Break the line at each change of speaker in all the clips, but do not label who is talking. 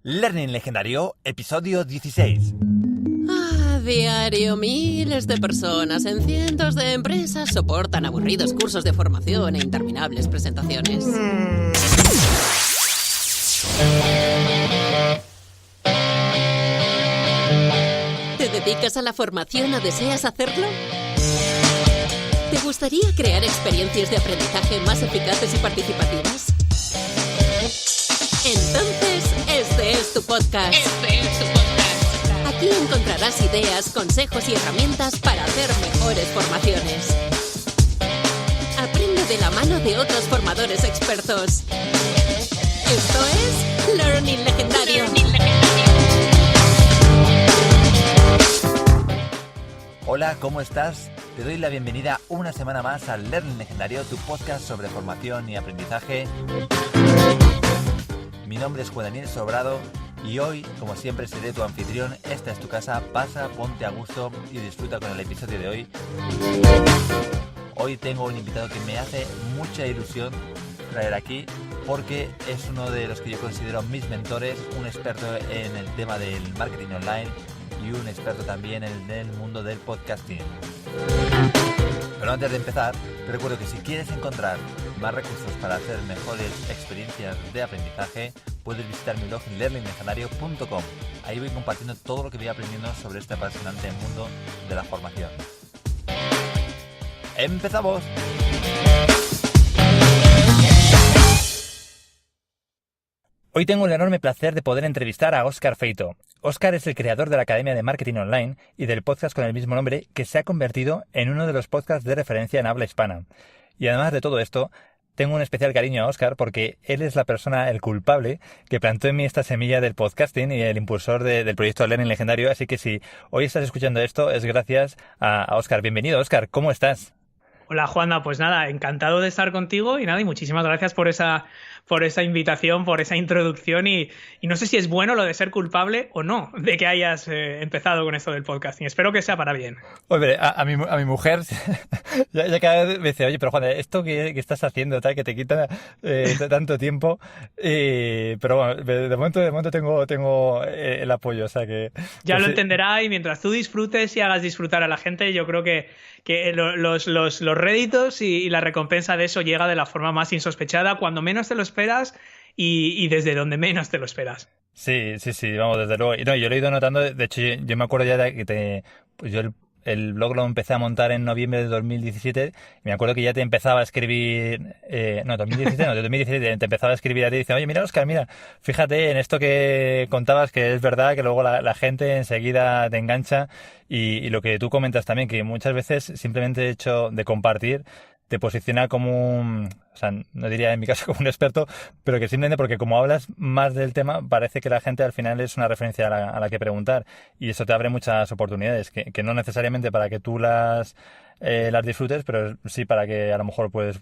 Learning Legendario, episodio 16.
A diario, miles de personas en cientos de empresas soportan aburridos cursos de formación e interminables presentaciones. ¿Te dedicas a la formación o deseas hacerlo? ¿Te gustaría crear experiencias de aprendizaje más eficaces y participativas? Entonces, este es tu podcast. Aquí encontrarás ideas, consejos y herramientas para hacer mejores formaciones. Aprende de la mano de otros formadores expertos. Esto es Learning Legendario.
Hola, ¿cómo estás? Te doy la bienvenida una semana más al Learning Legendario, tu podcast sobre formación y aprendizaje. Mi nombre es Juan Daniel Sobrado y hoy, como siempre, seré tu anfitrión. Esta es tu casa, pasa, ponte a gusto y disfruta con el episodio de hoy. Hoy tengo un invitado que me hace mucha ilusión traer aquí porque es uno de los que yo considero mis mentores, un experto en el tema del marketing online y un experto también en el mundo del podcasting. Pero antes de empezar, te recuerdo que si quieres encontrar más recursos para hacer mejores experiencias de aprendizaje, puedes visitar mi blog en learninglegendario.com. Ahí voy compartiendo todo lo que voy aprendiendo sobre este apasionante mundo de la formación. ¡Empezamos! Hoy tengo el enorme placer de poder entrevistar a Óscar Feito. Óscar es el creador de la Academia de Marketing Online y del podcast con el mismo nombre, que se ha convertido en uno de los podcasts de referencia en habla hispana. Y además de todo esto, tengo un especial cariño a Óscar porque él es la persona, el culpable, que plantó en mí esta semilla del podcasting y el impulsor del proyecto Learning Legendario. Así que si hoy estás escuchando esto, es gracias a Óscar. Bienvenido, Óscar. ¿Cómo estás?
Hola, Juanda. Pues nada, encantado de estar contigo y nada, y muchísimas gracias por esa invitación, por esa introducción y no sé si es bueno lo de ser culpable o no de que hayas empezado con esto del podcasting. Espero que sea para bien.
Hombre, a mi mujer ya cada vez me dice, oye, pero Juan, esto que estás haciendo, tal, que te quita tanto tiempo, pero bueno, de momento tengo el apoyo, o sea que...
Ya lo entenderá y mientras tú disfrutes y hagas disfrutar a la gente, yo creo que los réditos y la recompensa de eso llega de la forma más insospechada, cuando menos te lo esperas y desde donde menos te lo esperas.
Sí, vamos, desde luego. Y no, yo lo he ido notando, de hecho yo me acuerdo ya de que pues yo el blog lo empecé a montar en noviembre de 2017 y me acuerdo que ya te empezaba a escribir, 2017 te empezaba a escribir a ti y dice, oye, mira, Óscar, mira, fíjate en esto que contabas, que es verdad, que luego la gente enseguida te engancha y lo que tú comentas también, que muchas veces simplemente el hecho de compartir te posiciona como o sea, no diría en mi caso como un experto, pero que simplemente porque como hablas más del tema, parece que la gente al final es una referencia a la que preguntar y eso te abre muchas oportunidades, que no necesariamente para que tú las disfrutes, pero sí para que a lo mejor puedas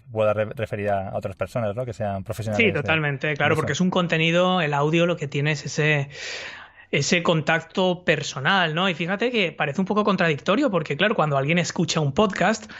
referir a otras personas, ¿no? Que sean profesionales.
Sí, totalmente, claro, porque es un contenido, el audio lo que tiene es ese contacto personal, ¿no? Y fíjate que parece un poco contradictorio porque, claro, cuando alguien escucha un podcast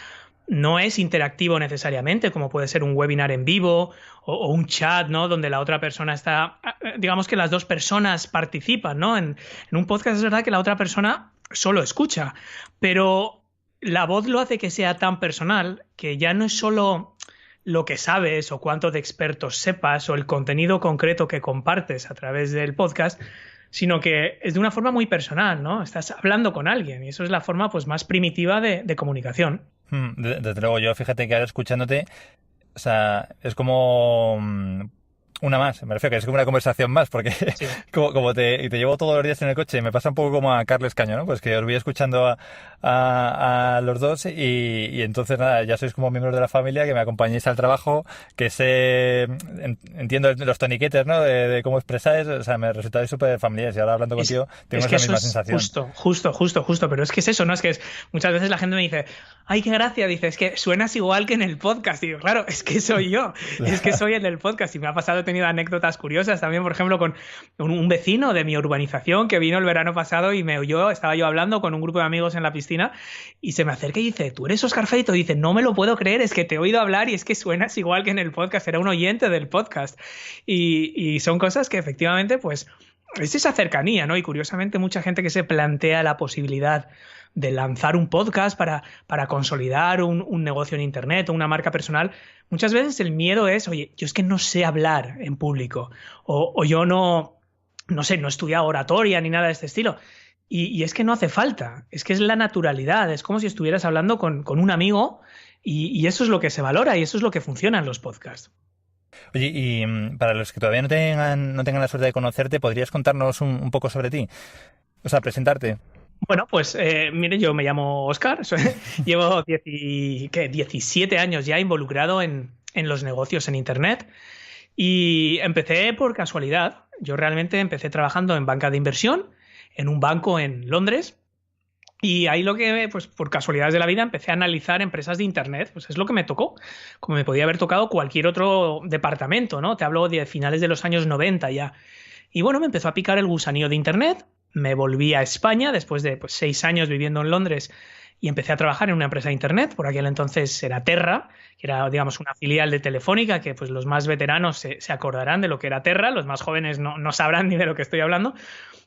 no es interactivo necesariamente, como puede ser un webinar en vivo o un chat, ¿no? Donde la otra persona está, digamos que las dos personas participan, ¿no? En un podcast es verdad que la otra persona solo escucha, pero la voz lo hace que sea tan personal que ya no es solo lo que sabes o cuánto de expertos sepas o el contenido concreto que compartes a través del podcast, sino que es de una forma muy personal, ¿no? Estás hablando con alguien y eso es la forma pues más primitiva de comunicación.
Desde luego, yo fíjate que ahora escuchándote, o sea, es como una más, me refiero que es como una conversación más, porque sí. como te llevo todos los días en el coche, me pasa un poco como a Carles Caño, ¿no? Pues que os voy escuchando a los dos y entonces nada, ya sois como miembros de la familia, que me acompañéis al trabajo, que entiendo los toniquetes, ¿no? De cómo expresáis, o sea, me resultáis súper familiares y ahora hablando contigo tengo esa misma sensación.
Justo, pero es que es eso, ¿no? Es que muchas veces la gente me dice, ay, qué gracia, dice, es que suenas igual que en el podcast, y digo, claro, es que soy yo, es que soy en el podcast y me ha pasado, he tenido anécdotas curiosas también, por ejemplo, con un vecino de mi urbanización que vino el verano pasado y me oyó, estaba yo hablando con un grupo de amigos en la piscina y se me acerca y dice, ¿tú eres Óscar Feito? Y dice, no me lo puedo creer, es que te he oído hablar y es que suenas igual que en el podcast, era un oyente del podcast y son cosas que efectivamente pues es esa cercanía, ¿no? Y curiosamente mucha gente que se plantea la posibilidad de lanzar un podcast para consolidar un negocio en Internet o una marca personal, muchas veces el miedo es, oye, yo es que no sé hablar en público o yo no sé, no he estudiado oratoria ni nada de este estilo. Y es que no hace falta, es que es la naturalidad, es como si estuvieras hablando con un amigo y eso es lo que se valora y eso es lo que funciona en los podcasts.
Oye, y para los que todavía no tengan la suerte de conocerte, ¿podrías contarnos un poco sobre ti? O sea, presentarte.
Bueno, pues mire, yo me llamo Óscar, llevo 17 años ya involucrado en los negocios en Internet y empecé por casualidad. Yo realmente empecé trabajando en banca de inversión, en un banco en Londres. Y ahí pues por casualidades de la vida, empecé a analizar empresas de Internet. Pues es lo que me tocó, como me podía haber tocado cualquier otro departamento, ¿no? Te hablo de finales de los años 90 ya. Y bueno, me empezó a picar el gusanillo de Internet. Me volví a España después de 6 años viviendo en Londres y empecé a trabajar en una empresa de Internet. Por aquel entonces era Terra, que era, digamos, una filial de Telefónica, que pues los más veteranos se acordarán de lo que era Terra, los más jóvenes no sabrán ni de lo que estoy hablando.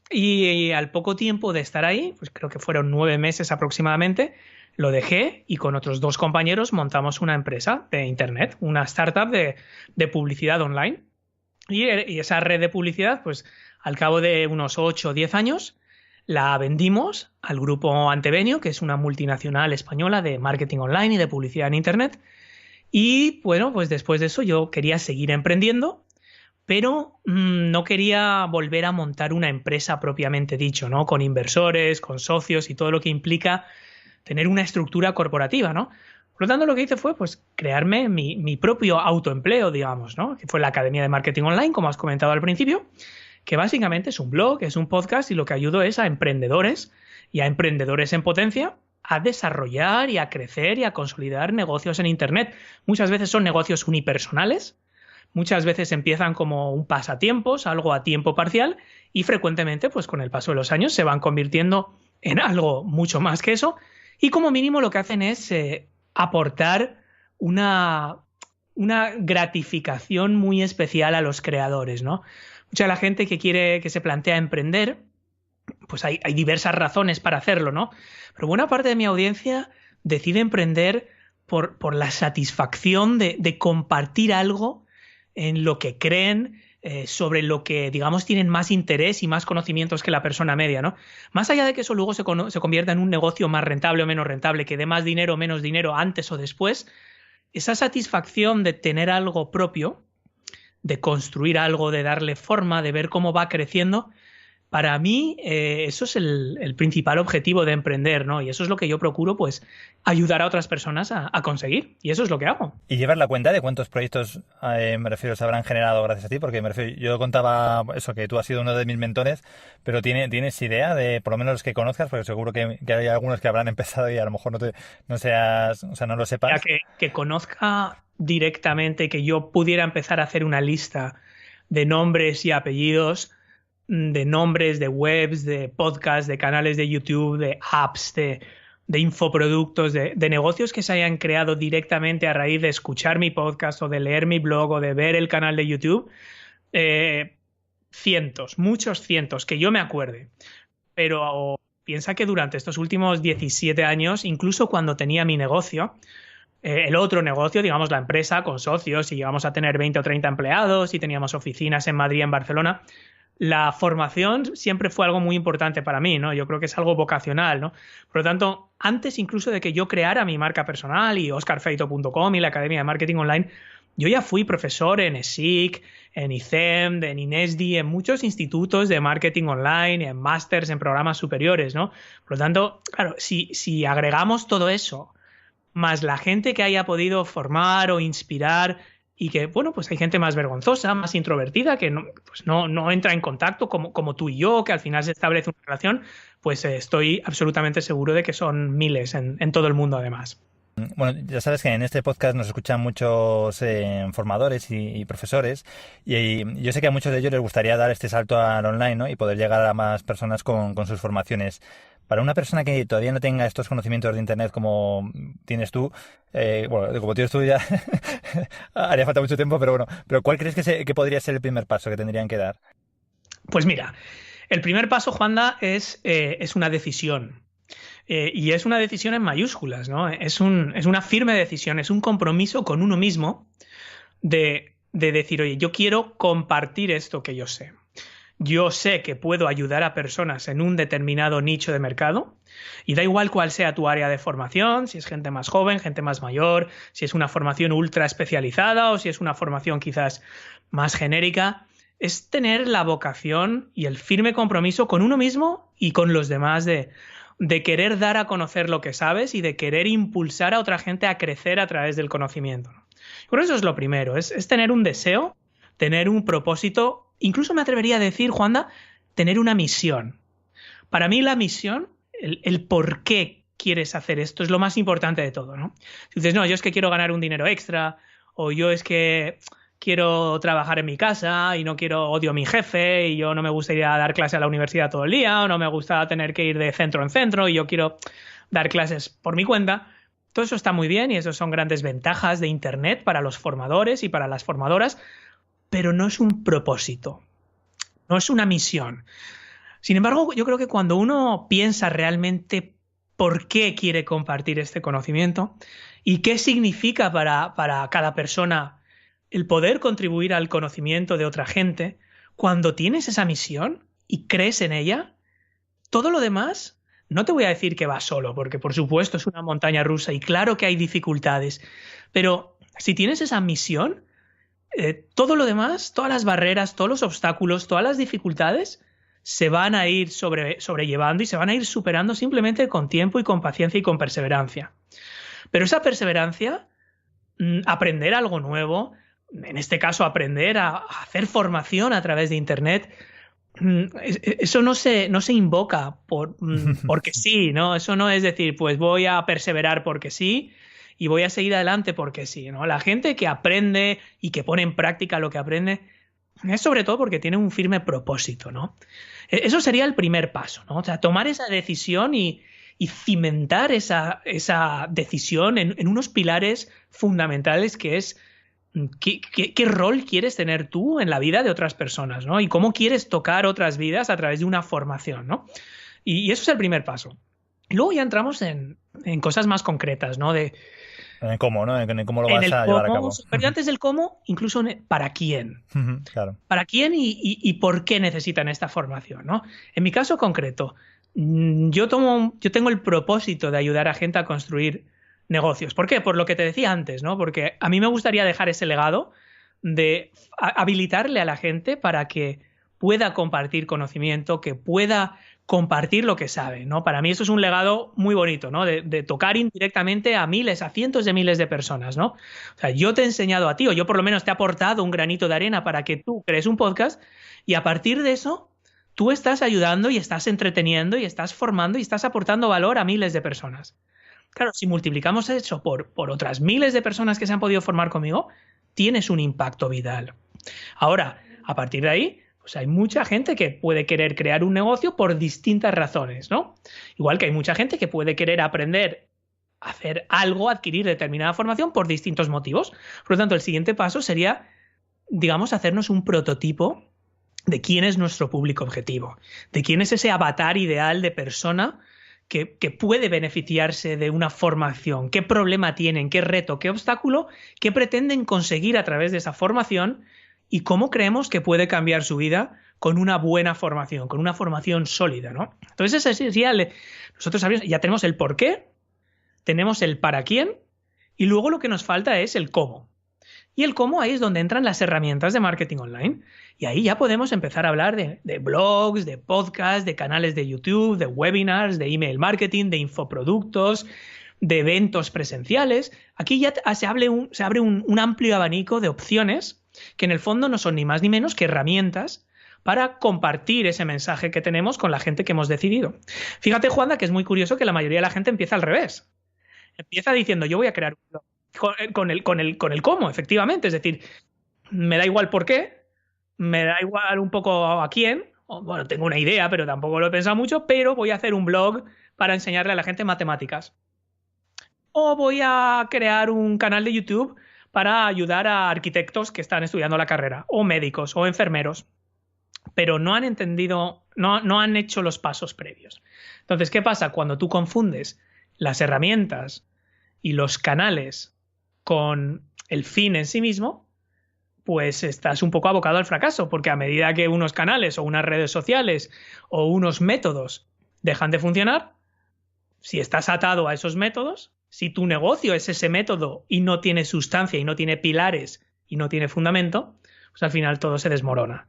Y al poco tiempo de estar ahí, pues creo que fueron 9 meses aproximadamente, lo dejé y con otros 2 compañeros montamos una empresa de Internet, una startup de publicidad online. Y esa red de publicidad, pues al cabo de unos 8 o 10 años, la vendimos al grupo Antevenio, que es una multinacional española de marketing online y de publicidad en Internet. Y bueno, pues después de eso yo quería seguir emprendiendo, pero no quería volver a montar una empresa propiamente dicho, ¿no? Con inversores, con socios y todo lo que implica tener una estructura corporativa, ¿no? Por lo tanto, lo que hice fue pues crearme mi propio autoempleo, digamos, ¿no? Que fue la Academia de Marketing Online, como has comentado al principio, que básicamente es un blog, es un podcast y lo que ayudo es a emprendedores y a emprendedores en potencia a desarrollar y a crecer y a consolidar negocios en Internet. Muchas veces son negocios unipersonales, muchas veces empiezan como un pasatiempos, algo a tiempo parcial y frecuentemente, pues con el paso de los años, se van convirtiendo en algo mucho más que eso y como mínimo lo que hacen es aportar una gratificación muy especial a los creadores, ¿no? Mucha de la gente que se plantea emprender, pues hay diversas razones para hacerlo, ¿no? Pero buena parte de mi audiencia decide emprender por la satisfacción de compartir algo en lo que creen, sobre lo que, digamos, tienen más interés y más conocimientos que la persona media, ¿no? Más allá de que eso luego se convierta en un negocio más rentable o menos rentable, que dé más dinero o menos dinero antes o después, esa satisfacción de tener algo propio, de construir algo, de darle forma, de ver cómo va creciendo, para mí eso es el principal objetivo de emprender, ¿no? Y eso es lo que yo procuro, pues, ayudar a otras personas a conseguir. Y eso es lo que hago.
¿Y llevar la cuenta de cuántos proyectos, me refiero, se habrán generado gracias a ti? Porque me refiero, yo contaba eso, que tú has sido uno de mis mentores, pero ¿tienes idea de, por lo menos los que conozcas? Porque seguro que hay algunos que habrán empezado y a lo mejor no seas, o sea, no lo sepas.
Que conozca directamente, que yo pudiera empezar a hacer una lista de nombres y apellidos, de nombres, de webs, de podcasts, de canales de YouTube, de apps, de infoproductos, de negocios que se hayan creado directamente a raíz de escuchar mi podcast o de leer mi blog o de ver el canal de YouTube. Cientos, muchos cientos, que yo me acuerde. Pero piensa que durante estos últimos 17 años, incluso cuando tenía mi negocio, el otro negocio, digamos la empresa con socios y llegamos a tener 20 o 30 empleados y teníamos oficinas en Madrid y en Barcelona, la formación siempre fue algo muy importante para mí, ¿no? Yo creo que es algo vocacional, ¿no? Por lo tanto, antes incluso de que yo creara mi marca personal y oscarfeito.com y la Academia de Marketing Online, yo ya fui profesor en ESIC, en ICEM, en INESDI, en muchos institutos de marketing online, en másters, en programas superiores, ¿no? Por lo tanto, claro, si agregamos todo eso, más la gente que haya podido formar o inspirar y que, bueno, pues hay gente más vergonzosa, más introvertida, que no entra en contacto como tú y yo, que al final se establece una relación, pues estoy absolutamente seguro de que son miles en todo el mundo además.
Bueno, ya sabes que en este podcast nos escuchan muchos formadores y profesores y yo sé que a muchos de ellos les gustaría dar este salto al online, ¿no? Y poder llegar a más personas con sus formaciones. Para una persona que todavía no tenga estos conocimientos de Internet como tienes tú, bueno, como tienes tú ya haría falta mucho tiempo, pero bueno, ¿pero cuál crees que podría ser el primer paso que tendrían que dar?
Pues mira, el primer paso, Juanda, es una decisión. Y es una decisión en mayúsculas, ¿no? Es una firme decisión, es un compromiso con uno mismo de decir, oye, yo quiero compartir esto que yo sé. Yo sé que puedo ayudar a personas en un determinado nicho de mercado y da igual cuál sea tu área de formación, si es gente más joven, gente más mayor, si es una formación ultra especializada o si es una formación quizás más genérica, es tener la vocación y el firme compromiso con uno mismo y con los demás de querer dar a conocer lo que sabes y de querer impulsar a otra gente a crecer a través del conocimiento. Por eso es lo primero, es tener un deseo, tener un propósito. Incluso me atrevería a decir, Juanda, tener una misión. Para mí la misión, el por qué quieres hacer esto es lo más importante de todo, ¿no? Si dices, no, yo es que quiero ganar un dinero extra, o yo es que quiero trabajar en mi casa y no odio a mi jefe y yo no me gusta ir a dar clase a la universidad todo el día, o no me gusta tener que ir de centro en centro y yo quiero dar clases por mi cuenta. Todo eso está muy bien y eso son grandes ventajas de Internet para los formadores y para las formadoras, pero no es un propósito, no es una misión. Sin embargo, yo creo que cuando uno piensa realmente por qué quiere compartir este conocimiento y qué significa para cada persona el poder contribuir al conocimiento de otra gente, cuando tienes esa misión y crees en ella, todo lo demás, no te voy a decir que va solo, porque por supuesto es una montaña rusa y claro que hay dificultades, pero si tienes esa misión, todo lo demás, todas las barreras, todos los obstáculos, todas las dificultades se van a ir sobrellevando y se van a ir superando simplemente con tiempo y con paciencia y con perseverancia. Pero esa perseverancia, aprender algo nuevo, en este caso aprender a hacer formación a través de Internet, eso no se invoca porque sí, ¿no? Eso no es decir, pues voy a perseverar porque sí y voy a seguir adelante porque sí, ¿no? La gente que aprende y que pone en práctica lo que aprende es sobre todo porque tiene un firme propósito, ¿no? Eso sería el primer paso, ¿no? O sea, tomar esa decisión y cimentar esa decisión en unos pilares fundamentales que es ¿qué rol quieres tener tú en la vida de otras personas, ¿no? Y cómo quieres tocar otras vidas a través de una formación, ¿no? Y eso es el primer paso. Y luego ya entramos en cosas más concretas, ¿no?
En el cómo, ¿no? En cómo lo vas a llevar a cabo.
Pero antes del cómo, incluso para quién.
Claro.
¿Para quién y por qué necesitan esta formación, ¿no? En mi caso concreto, yo tengo el propósito de ayudar a gente a construir negocios. ¿Por qué? Por lo que te decía antes, ¿no? Porque a mí me gustaría dejar ese legado de habilitarle a la gente para que pueda compartir conocimiento, que pueda compartir lo que sabe, ¿no? Para mí eso es un legado muy bonito, ¿no? De tocar indirectamente a miles, a cientos de miles de personas, ¿no? O sea, yo te he enseñado a ti, o yo por lo menos te he aportado un granito de arena para que tú crees un podcast y a partir de eso tú estás ayudando y estás entreteniendo y estás formando y estás aportando valor a miles de personas. Claro, si multiplicamos eso por otras miles de personas que se han podido formar conmigo, tienes un impacto vital. Ahora, a partir de ahí, pues hay mucha gente que puede querer crear un negocio por distintas razones, ¿no? Igual que hay mucha gente que puede querer aprender a hacer algo, adquirir determinada formación por distintos motivos. Por lo tanto, el siguiente paso sería, digamos, hacernos un prototipo de quién es nuestro público objetivo, de quién es ese avatar ideal de persona que puede beneficiarse de una formación, qué problema tienen, qué reto, qué obstáculo, qué pretenden conseguir a través de esa formación y cómo creemos que puede cambiar su vida con una buena formación, con una formación sólida, ¿no? Entonces, ese sería nosotros ya tenemos el por qué, tenemos el para quién y luego lo que nos falta es el cómo. Y el cómo ahí es donde entran las herramientas de marketing online. Y ahí ya podemos empezar a hablar de blogs, de podcasts, de canales de YouTube, de webinars, de email marketing, de infoproductos, de eventos presenciales. Aquí ya se abre un amplio abanico de opciones que en el fondo no son ni más ni menos que herramientas para compartir ese mensaje que tenemos con la gente que hemos decidido. Fíjate, Juanda, que es muy curioso que la mayoría de la gente empieza al revés. Empieza diciendo, yo voy a crear un blog. Con el cómo, efectivamente. Es decir, me da igual por qué, me da igual un poco a quién. Bueno, tengo una idea, pero tampoco lo he pensado mucho, pero voy a hacer un blog para enseñarle a la gente matemáticas. O voy a crear un canal de YouTube para ayudar a arquitectos que están estudiando la carrera, o médicos, o enfermeros. pero no han entendido, no han hecho los pasos previos. Entonces, ¿qué pasa? Cuando tú confundes las herramientas y los canales con el fin en sí mismo, pues estás un poco abocado al fracaso, porque a medida que unos canales o unas redes sociales o unos métodos dejan de funcionar, si estás atado a esos métodos, si tu negocio es ese método y no tiene sustancia y no tiene pilares y no tiene fundamento, pues al final todo se desmorona.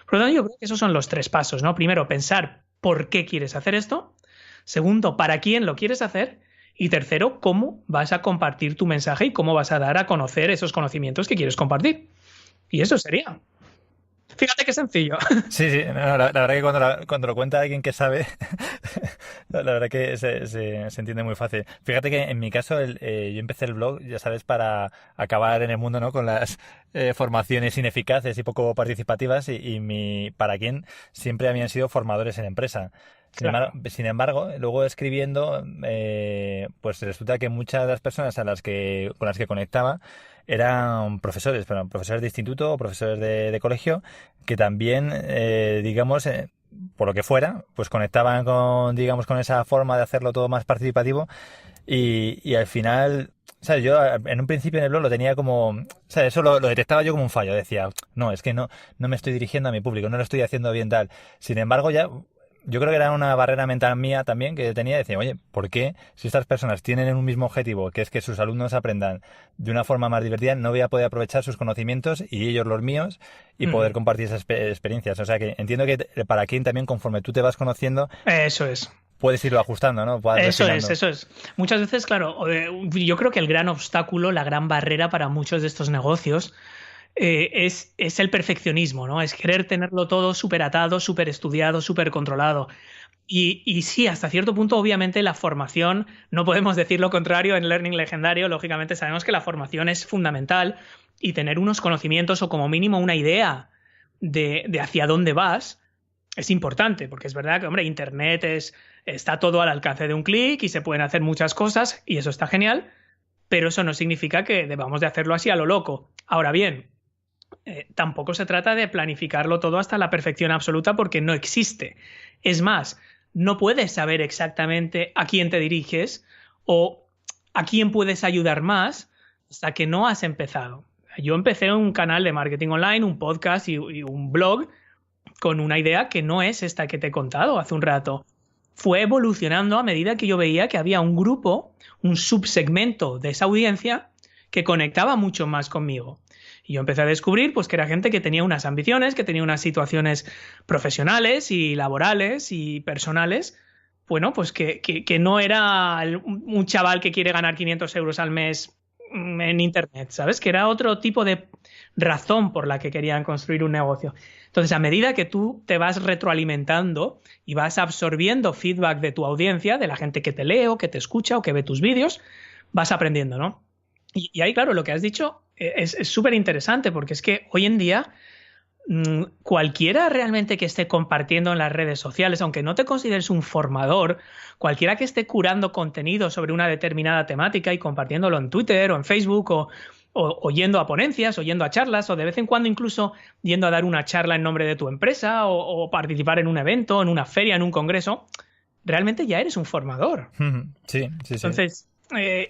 Por lo tanto, yo creo que esos son los 3 pasos, ¿no? Primero, pensar por qué quieres hacer esto. Segundo, para quién lo quieres hacer. Y tercero, cómo vas a compartir tu mensaje y cómo vas a dar a conocer esos conocimientos que quieres compartir. Y eso sería. Fíjate qué sencillo.
Sí, sí, no, la verdad que cuando lo cuenta alguien que sabe, la verdad que se entiende muy fácil. Fíjate que en mi caso yo empecé el blog, ya sabes, para acabar en el mundo, ¿no? Con las formaciones ineficaces y poco participativas y para quien siempre habían sido formadores en empresa.
Claro.
Sin embargo, luego escribiendo, pues resulta que muchas de las personas con las que conectaba eran profesores, pero profesores de instituto o profesores de colegio, que también, digamos, por lo que fuera, pues conectaban con esa forma de hacerlo todo más participativo y al final, ¿sabes? Yo en un principio en el blog lo tenía como, ¿sabes? Eso lo detectaba yo como un fallo. Decía, no, es que no me estoy dirigiendo a mi público, no lo estoy haciendo bien tal. Sin embargo, yo creo que era una barrera mental mía también que tenía. Decía, oye, ¿por qué si estas personas tienen un mismo objetivo, que es que sus alumnos aprendan de una forma más divertida, no voy a poder aprovechar sus conocimientos y ellos los míos y poder compartir esas experiencias? O sea que entiendo que para quien también, conforme tú te vas conociendo,
Eso es.
puedes irlo ajustando, ¿no?
Eso es. Muchas veces, claro, yo creo que el gran obstáculo, la gran barrera para muchos de estos negocios es el perfeccionismo, ¿no? Es querer tenerlo todo súper atado, súper estudiado, súper controlado. Y sí, hasta cierto punto, obviamente, la formación, no podemos decir lo contrario en Learning Legendario, lógicamente sabemos que la formación es fundamental y tener unos conocimientos o como mínimo una idea de hacia dónde vas es importante, porque es verdad que, hombre, Internet está todo al alcance de un clic y se pueden hacer muchas cosas y eso está genial, pero eso no significa que debamos de hacerlo así a lo loco. Ahora bien, tampoco se trata de planificarlo todo hasta la perfección absoluta porque no existe. Es más, no puedes saber exactamente a quién te diriges o a quién puedes ayudar más hasta que no has empezado. Yo empecé un canal de marketing online, un podcast y un blog con una idea que no es esta que te he contado hace un rato. Fue evolucionando a medida que yo veía que había un grupo, un subsegmento de esa audiencia que conectaba mucho más conmigo. Y yo empecé a descubrir pues, que era gente que tenía unas ambiciones, que tenía unas situaciones profesionales y laborales y personales, bueno, pues que no era un chaval que quiere ganar 500 euros al mes en Internet, ¿sabes? Que era otro tipo de razón por la que querían construir un negocio. Entonces, a medida que tú te vas retroalimentando y vas absorbiendo feedback de tu audiencia, de la gente que te lee o que te escucha o que ve tus vídeos, vas aprendiendo, ¿no? Y ahí, claro, lo que has dicho es súper interesante porque es que hoy en día cualquiera realmente que esté compartiendo en las redes sociales, aunque no te consideres un formador, cualquiera que esté curando contenido sobre una determinada temática y compartiéndolo en Twitter o en Facebook o yendo a ponencias o yendo a charlas o de vez en cuando incluso yendo a dar una charla en nombre de tu empresa o participar en un evento, en una feria, en un congreso, realmente ya eres un formador.
Sí.
Entonces,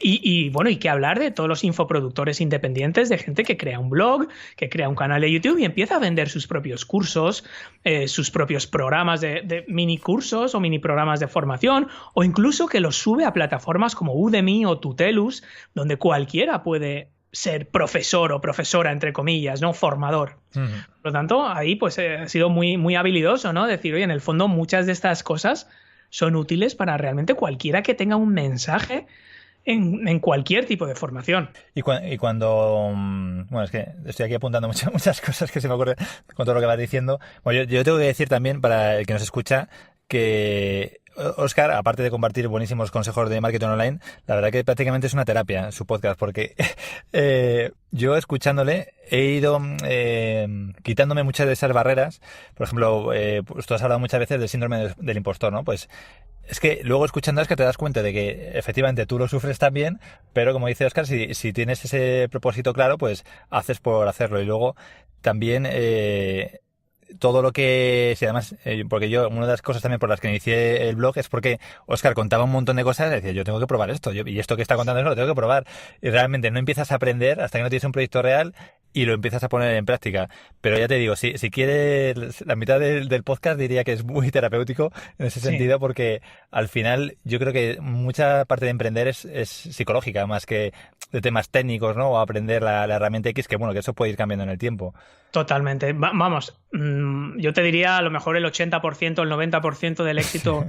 y bueno, y qué hablar de todos los infoproductores independientes, de gente que crea un blog, que crea un canal de YouTube y empieza a vender sus propios cursos, sus propios programas de mini cursos o mini programas de formación, o incluso que los sube a plataformas como Udemy o Tutelus, donde cualquiera puede ser profesor o profesora, entre comillas, ¿no? Formador. Por lo tanto, ahí pues ha sido muy, muy habilidoso, ¿no? Decir, oye, en el fondo muchas de estas cosas son útiles para realmente cualquiera que tenga un mensaje en cualquier tipo de formación.
Y cuando... Bueno, es que estoy aquí apuntando muchas cosas que se me ocurren con todo lo que vas diciendo. Bueno, yo tengo que decir también, para el que nos escucha, que Óscar, aparte de compartir buenísimos consejos de marketing online, la verdad que prácticamente es una terapia su podcast, porque yo escuchándole he ido quitándome muchas de esas barreras. Por ejemplo, pues tú has hablado muchas veces del síndrome del impostor, ¿no? Pues es que luego escuchando es que te das cuenta de que efectivamente tú lo sufres también, pero como dice Óscar, si tienes ese propósito claro, pues haces por hacerlo. Y luego también todo lo que... Sí, además, porque yo, una de las cosas también por las que inicié el blog es porque Óscar contaba un montón de cosas y decía, yo tengo que probar esto, y esto que está contando eso lo tengo que probar. Y realmente no empiezas a aprender hasta que no tienes un proyecto real y lo empiezas a poner en práctica. Pero ya te digo, si quieres, la mitad del podcast diría que es muy terapéutico en ese
Sí.
sentido, porque al final yo creo que mucha parte de emprender es psicológica, más que de temas técnicos, ¿no? O aprender la herramienta X, que bueno, que eso puede ir cambiando en el tiempo.
Totalmente. Vamos, yo te diría a lo mejor el 80%, el 90% del éxito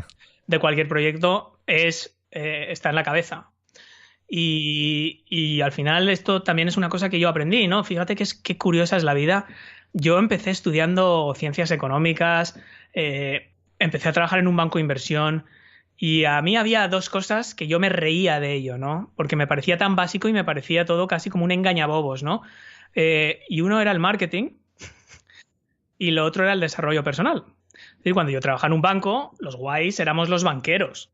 de cualquier proyecto está en la cabeza. Y al final esto también es una cosa que yo aprendí, ¿no? Fíjate qué curiosa es la vida. Yo empecé estudiando ciencias económicas, empecé a trabajar en un banco de inversión y a mí había dos cosas que yo me reía de ello, ¿no? Porque me parecía tan básico y me parecía todo casi como un engañabobos, ¿no? Y uno era el marketing y lo otro era el desarrollo personal. Es decir, cuando yo trabajaba en un banco, los guays éramos los banqueros,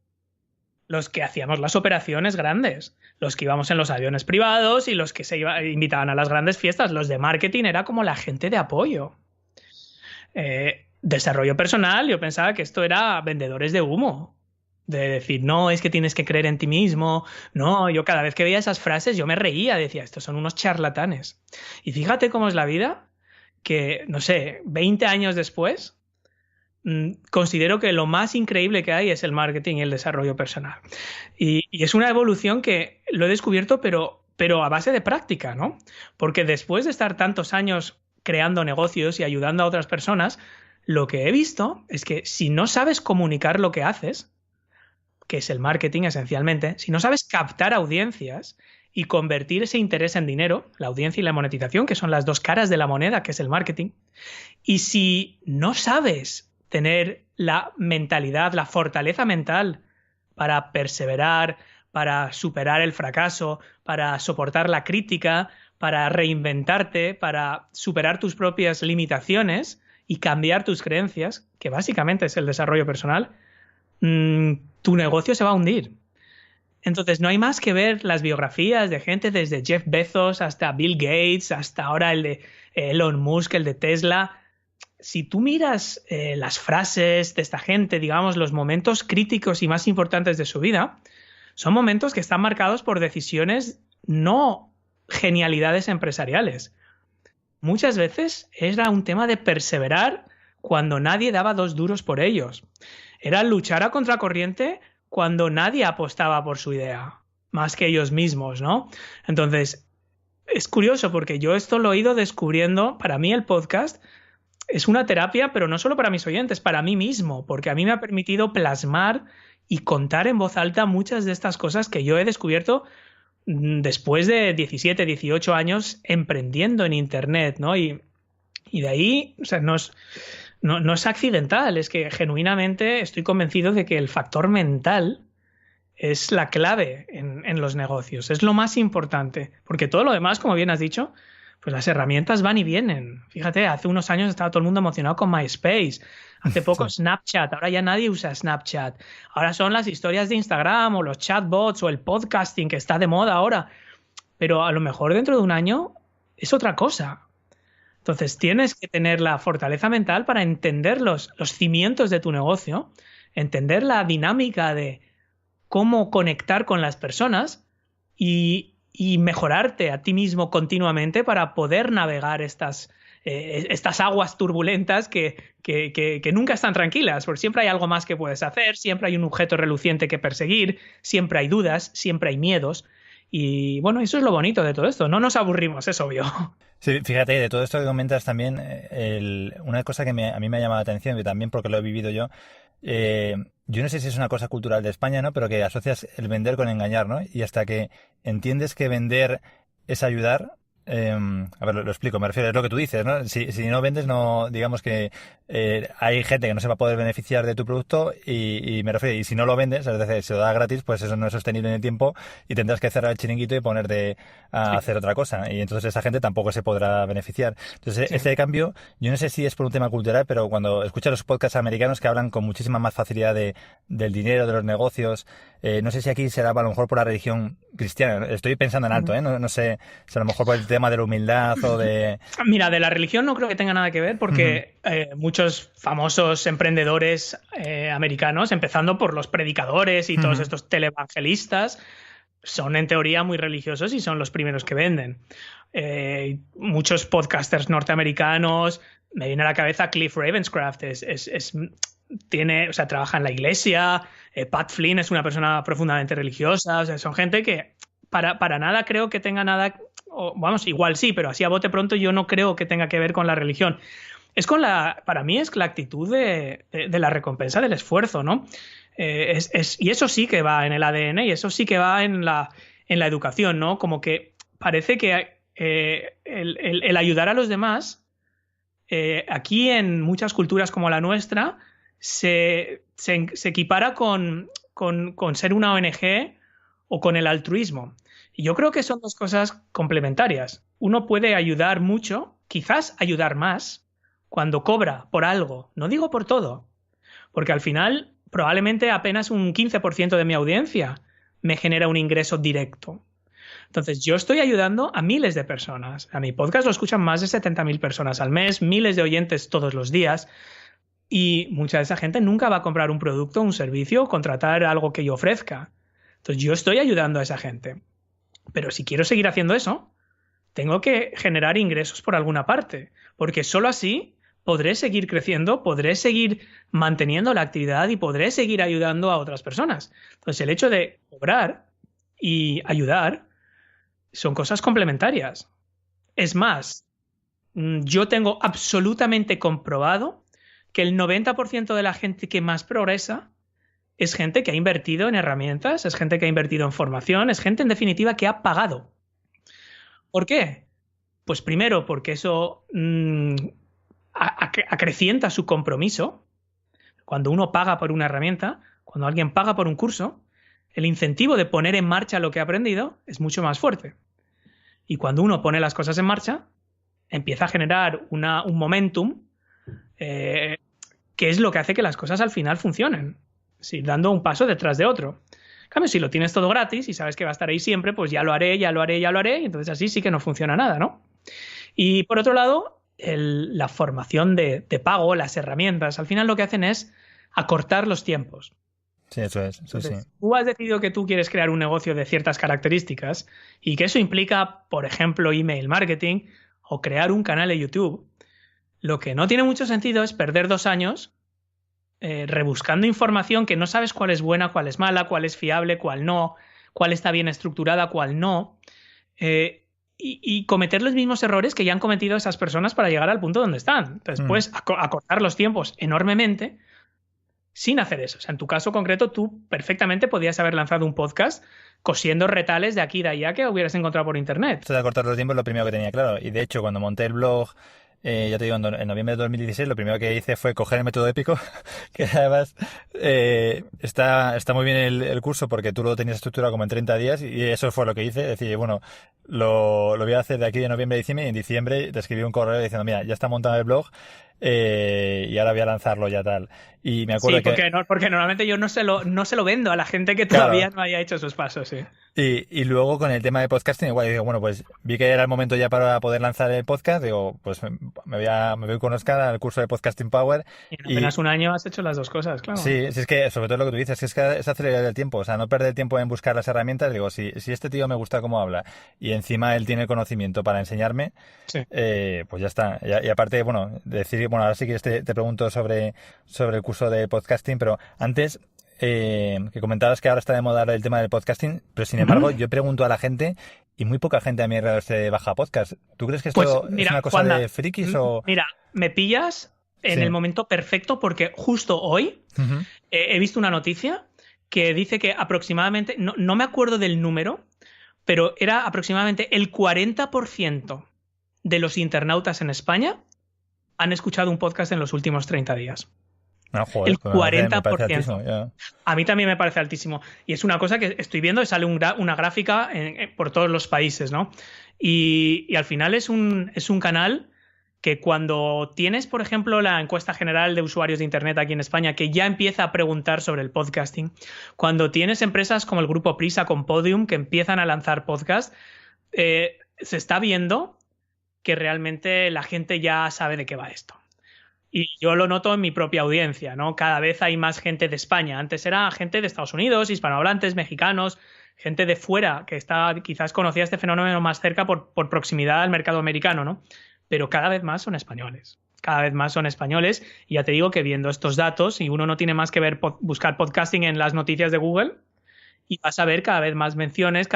los que hacíamos las operaciones grandes, los que íbamos en los aviones privados y los que invitaban a las grandes fiestas. Los de marketing era como la gente de apoyo. Desarrollo personal, yo pensaba que esto era vendedores de humo. De decir, no, es que tienes que creer en ti mismo. No, yo cada vez que veía esas frases yo me reía, decía, estos son unos charlatanes. Y fíjate cómo es la vida, que, no sé, 20 años después, considero que lo más increíble que hay es el marketing y el desarrollo personal. Y es una evolución que lo he descubierto, pero a base de práctica, ¿no? Porque después de estar tantos años creando negocios y ayudando a otras personas, lo que he visto es que si no sabes comunicar lo que haces, que es el marketing esencialmente, si no sabes captar audiencias y convertir ese interés en dinero, la audiencia y la monetización, que son las dos caras de la moneda, que es el marketing, y si no sabes tener la mentalidad, la fortaleza mental para perseverar, para superar el fracaso, para soportar la crítica, para reinventarte, para superar tus propias limitaciones y cambiar tus creencias, que básicamente es el desarrollo personal, tu negocio se va a hundir. Entonces no hay más que ver las biografías de gente desde Jeff Bezos hasta Bill Gates, hasta ahora el de Elon Musk, el de Tesla. Si tú miras las frases de esta gente, digamos, los momentos críticos y más importantes de su vida, son momentos que están marcados por decisiones, no genialidades empresariales. Muchas veces era un tema de perseverar cuando nadie daba dos duros por ellos. Era luchar a contracorriente cuando nadie apostaba por su idea, más que ellos mismos, ¿no? Entonces, es curioso porque yo esto lo he ido descubriendo. Para mí el podcast es una terapia, pero no solo para mis oyentes, para mí mismo, porque a mí me ha permitido plasmar y contar en voz alta muchas de estas cosas que yo he descubierto después de 17, 18 años emprendiendo en Internet, ¿no? Y de ahí, o sea, no es accidental, es que genuinamente estoy convencido de que el factor mental es la clave en los negocios, es lo más importante, porque todo lo demás, como bien has dicho, pues las herramientas van y vienen. Fíjate, hace unos años estaba todo el mundo emocionado con MySpace, hace poco Snapchat, ahora ya nadie usa Snapchat, ahora son las historias de Instagram o los chatbots o el podcasting que está de moda ahora, pero a lo mejor dentro de un año es otra cosa. Entonces tienes que tener la fortaleza mental para entender los cimientos de tu negocio, entender la dinámica de cómo conectar con las personas y mejorarte a ti mismo continuamente para poder navegar estas aguas turbulentas que nunca están tranquilas, porque siempre hay algo más que puedes hacer, siempre hay un objeto reluciente que perseguir, siempre hay dudas, siempre hay miedos. Y bueno, eso es lo bonito de todo esto. No nos aburrimos, es obvio.
Sí, fíjate, de todo esto que comentas también, una cosa que a mí me ha llamado la atención, y también porque lo he vivido yo, yo no sé si es una cosa cultural de España, ¿no? Pero que asocias el vender con engañar, ¿no? Y hasta que entiendes que vender es ayudar, a ver, lo explico, me refiero, es lo que tú dices, ¿no? Si no vendes, no, digamos que hay gente que no se va a poder beneficiar de tu producto y me refiero, y si no lo vendes, es decir, si lo das gratis, pues eso no es sostenible en el tiempo y tendrás que cerrar el chiringuito y ponerte a hacer otra cosa. Y entonces esa gente tampoco se podrá beneficiar. Entonces, este cambio, yo no sé si es por un tema cultural, pero cuando escuchas los podcasts americanos que hablan con muchísima más facilidad del dinero, de los negocios, no sé si aquí será a lo mejor por la religión cristiana. Estoy pensando en alto, no sé si a lo mejor por el tema de la humildad o de...
Mira, de la religión no creo que tenga nada que ver porque muchos famosos emprendedores americanos, empezando por los predicadores y todos estos televangelistas, son en teoría muy religiosos y son los primeros que venden. Muchos podcasters norteamericanos, me viene a la cabeza Cliff Ravenscraft, trabaja en la iglesia, Pat Flynn es una persona profundamente religiosa, o sea, son gente que para nada creo que tenga nada, vamos, igual sí, pero así a bote pronto yo no creo que tenga que ver con la religión. Para mí es la actitud de la recompensa del esfuerzo, ¿no? Y eso sí que va en el ADN y eso sí que va en la educación, ¿no? Como que parece que el ayudar a los demás, aquí en muchas culturas como la nuestra, se equipara con ser una ONG o con el altruismo. Y yo creo que son dos cosas complementarias. Uno puede ayudar mucho, quizás ayudar más, cuando cobra por algo. No digo por todo, porque al final probablemente apenas un 15% de mi audiencia me genera un ingreso directo. Entonces, yo estoy ayudando a miles de personas. A mi podcast lo escuchan más de 70.000 personas al mes, miles de oyentes todos los días. Y mucha de esa gente nunca va a comprar un producto, un servicio o contratar algo que yo ofrezca. Entonces, yo estoy ayudando a esa gente. Pero si quiero seguir haciendo eso, tengo que generar ingresos por alguna parte. Porque solo así podré seguir creciendo, podré seguir manteniendo la actividad y podré seguir ayudando a otras personas. Entonces, el hecho de cobrar y ayudar son cosas complementarias. Es más, yo tengo absolutamente comprobado que el 90% de la gente que más progresa es gente que ha invertido en herramientas, es gente que ha invertido en formación, es gente, en definitiva, que ha pagado. ¿Por qué? Pues primero, porque eso acrecienta su compromiso. Cuando uno paga por una herramienta, cuando alguien paga por un curso, el incentivo de poner en marcha lo que ha aprendido es mucho más fuerte. Y cuando uno pone las cosas en marcha, empieza a generar un momentum que es lo que hace que las cosas al final funcionen, ¿sí? Dando un paso detrás de otro. En cambio, si lo tienes todo gratis y sabes que va a estar ahí siempre, pues ya lo haré, y entonces así sí que no funciona nada, ¿no? Y por otro lado, la formación de pago, las herramientas, al final lo que hacen es acortar los tiempos.
Sí, eso es.
Entonces, tú has decidido que tú quieres crear un negocio de ciertas características y que eso implica, por ejemplo, email marketing o crear un canal de YouTube. Lo que no tiene mucho sentido es perder 2 años rebuscando información que no sabes cuál es buena, cuál es mala, cuál es fiable, cuál no, cuál está bien estructurada, cuál no, y cometer los mismos errores que ya han cometido esas personas para llegar al punto donde están. Entonces, puedes acortar los tiempos enormemente sin hacer eso. O sea, en tu caso concreto, tú perfectamente podías haber lanzado un podcast cosiendo retales de aquí y de allá que hubieras encontrado por internet.
Esto de acortar los tiempos es lo primero que tenía claro. Y de hecho, cuando monté el blog, ya te digo, en noviembre de 2016, lo primero que hice fue coger el método épico, que además está muy bien el curso porque tú lo tenías estructurado como en 30 días y eso fue lo que hice. Decir, bueno, lo voy a hacer de aquí de noviembre a diciembre y en diciembre te escribí un correo diciendo, mira, ya está montado el blog y ahora voy a lanzarlo ya tal. Y me acuerdo
porque normalmente yo no se lo vendo a la gente que todavía no haya hecho esos pasos, sí.
Y luego con el tema de podcasting, igual digo, bueno, pues vi que era el momento ya para poder lanzar el podcast, digo, pues me voy con Oscar al curso de Podcasting Power.
Y en apenas un año has hecho las dos cosas, claro.
Sí, es que sobre todo lo que tú dices, es que es acelerar el tiempo, o sea, no perder el tiempo en buscar las herramientas. Digo, si este tío me gusta cómo habla y encima él tiene el conocimiento para enseñarme, sí. Pues ya está. Y aparte, bueno, decir, bueno, ahora sí que te pregunto sobre el curso de podcasting, pero antes que comentabas que ahora está de moda el tema del podcasting, pero sin embargo yo pregunto a la gente y muy poca gente a mi alrededor se baja podcast. ¿Tú crees que esto es una cosa de frikis o...?
Mira, me pillas en el momento perfecto porque justo hoy he visto una noticia que dice que aproximadamente, no me acuerdo del número, pero era aproximadamente el 40% de los internautas en España han escuchado un podcast en los últimos 30 días.
No, joder,
El 40%.
me parece altísimo, ya.
A mí también me parece altísimo. Y es una cosa que estoy viendo y sale una gráfica por todos los países, ¿no? Y al final es un canal que cuando tienes, por ejemplo, la encuesta general de usuarios de Internet aquí en España, que ya empieza a preguntar sobre el podcasting, cuando tienes empresas como el Grupo Prisa con Podium que empiezan a lanzar podcast, se está viendo que realmente la gente ya sabe de qué va esto. Y yo lo noto en mi propia audiencia, ¿no? Cada vez hay más gente de España. Antes era gente de Estados Unidos, hispanohablantes, mexicanos, gente de fuera, que quizás conocía este fenómeno más cerca por proximidad al mercado americano, ¿no? Pero cada vez más son españoles. Cada vez más son españoles. Y ya te digo que viendo estos datos, y uno no tiene más que buscar podcasting en las noticias de Google, y vas a ver cada vez más menciones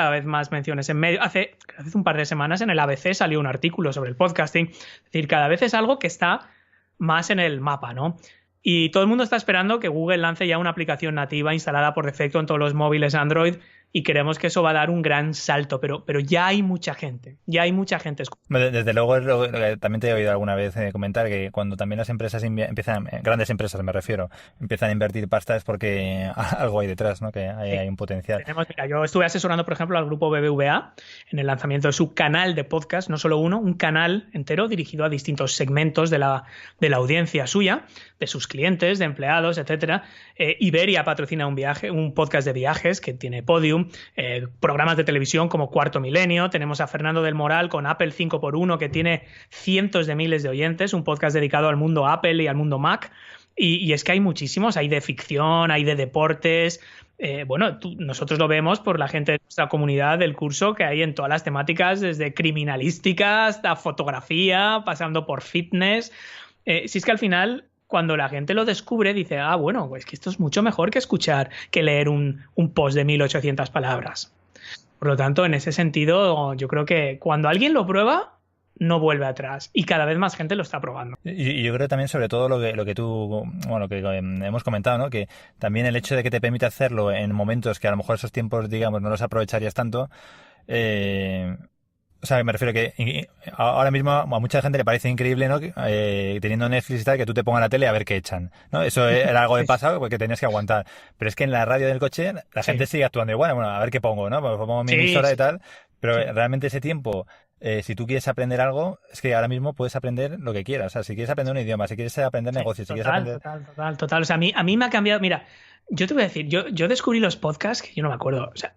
en medio. Hace un par de semanas en el ABC salió un artículo sobre el podcasting. Es decir, cada vez es algo que está más en el mapa, ¿no? Y todo el mundo está esperando que Google lance ya una aplicación nativa instalada por defecto en todos los móviles Android, y creemos que eso va a dar un gran salto, pero ya hay mucha gente,
Desde luego, lo que también te he oído alguna vez comentar que cuando también las empresas empiezan, grandes empresas me refiero, empiezan a invertir pasta es porque algo hay detrás, ¿no? Que hay un potencial.
Mira, yo estuve asesorando, por ejemplo, al grupo BBVA en el lanzamiento de su canal de podcast, no solo uno, un canal entero dirigido a distintos segmentos de la audiencia suya, de sus clientes, de empleados, etcétera. Iberia patrocina un podcast de viajes que tiene Podium. Programas de televisión como Cuarto Milenio. Tenemos a Fernando del Moral con Apple 5x1, que tiene cientos de miles de oyentes, un podcast dedicado al mundo Apple y al mundo Mac. Y es que hay muchísimos, hay de ficción, hay de deportes. Nosotros lo vemos por la gente de nuestra comunidad del curso, que hay en todas las temáticas, desde criminalística hasta fotografía, pasando por fitness. Si es que al final, cuando la gente lo descubre, dice, bueno, pues que esto es mucho mejor que leer un post de 1800 palabras. Por lo tanto, en ese sentido, yo creo que cuando alguien lo prueba, no vuelve atrás. Y cada vez más gente lo está probando.
Y yo creo también, sobre todo, lo que tú, bueno, que hemos comentado, ¿no? Que también el hecho de que te permita hacerlo en momentos que a lo mejor esos tiempos, digamos, no los aprovecharías tanto. O sea, me refiero que ahora mismo a mucha gente le parece increíble, ¿no? Teniendo Netflix y tal, que tú te pongas la tele a ver qué echan, ¿no? Eso era algo de pasado porque tenías que aguantar. Pero es que en la radio del coche la gente sigue actuando igual. Bueno, a ver qué pongo, ¿no? Pues pongo mi emisora y tal. Pero realmente ese tiempo, si tú quieres aprender algo, es que ahora mismo puedes aprender lo que quieras. O sea, si quieres aprender un idioma, si quieres aprender negocios, si quieres aprender...
Total. O sea, a mí me ha cambiado... Mira, yo te voy a decir, yo descubrí los podcasts que yo no me acuerdo, o sea...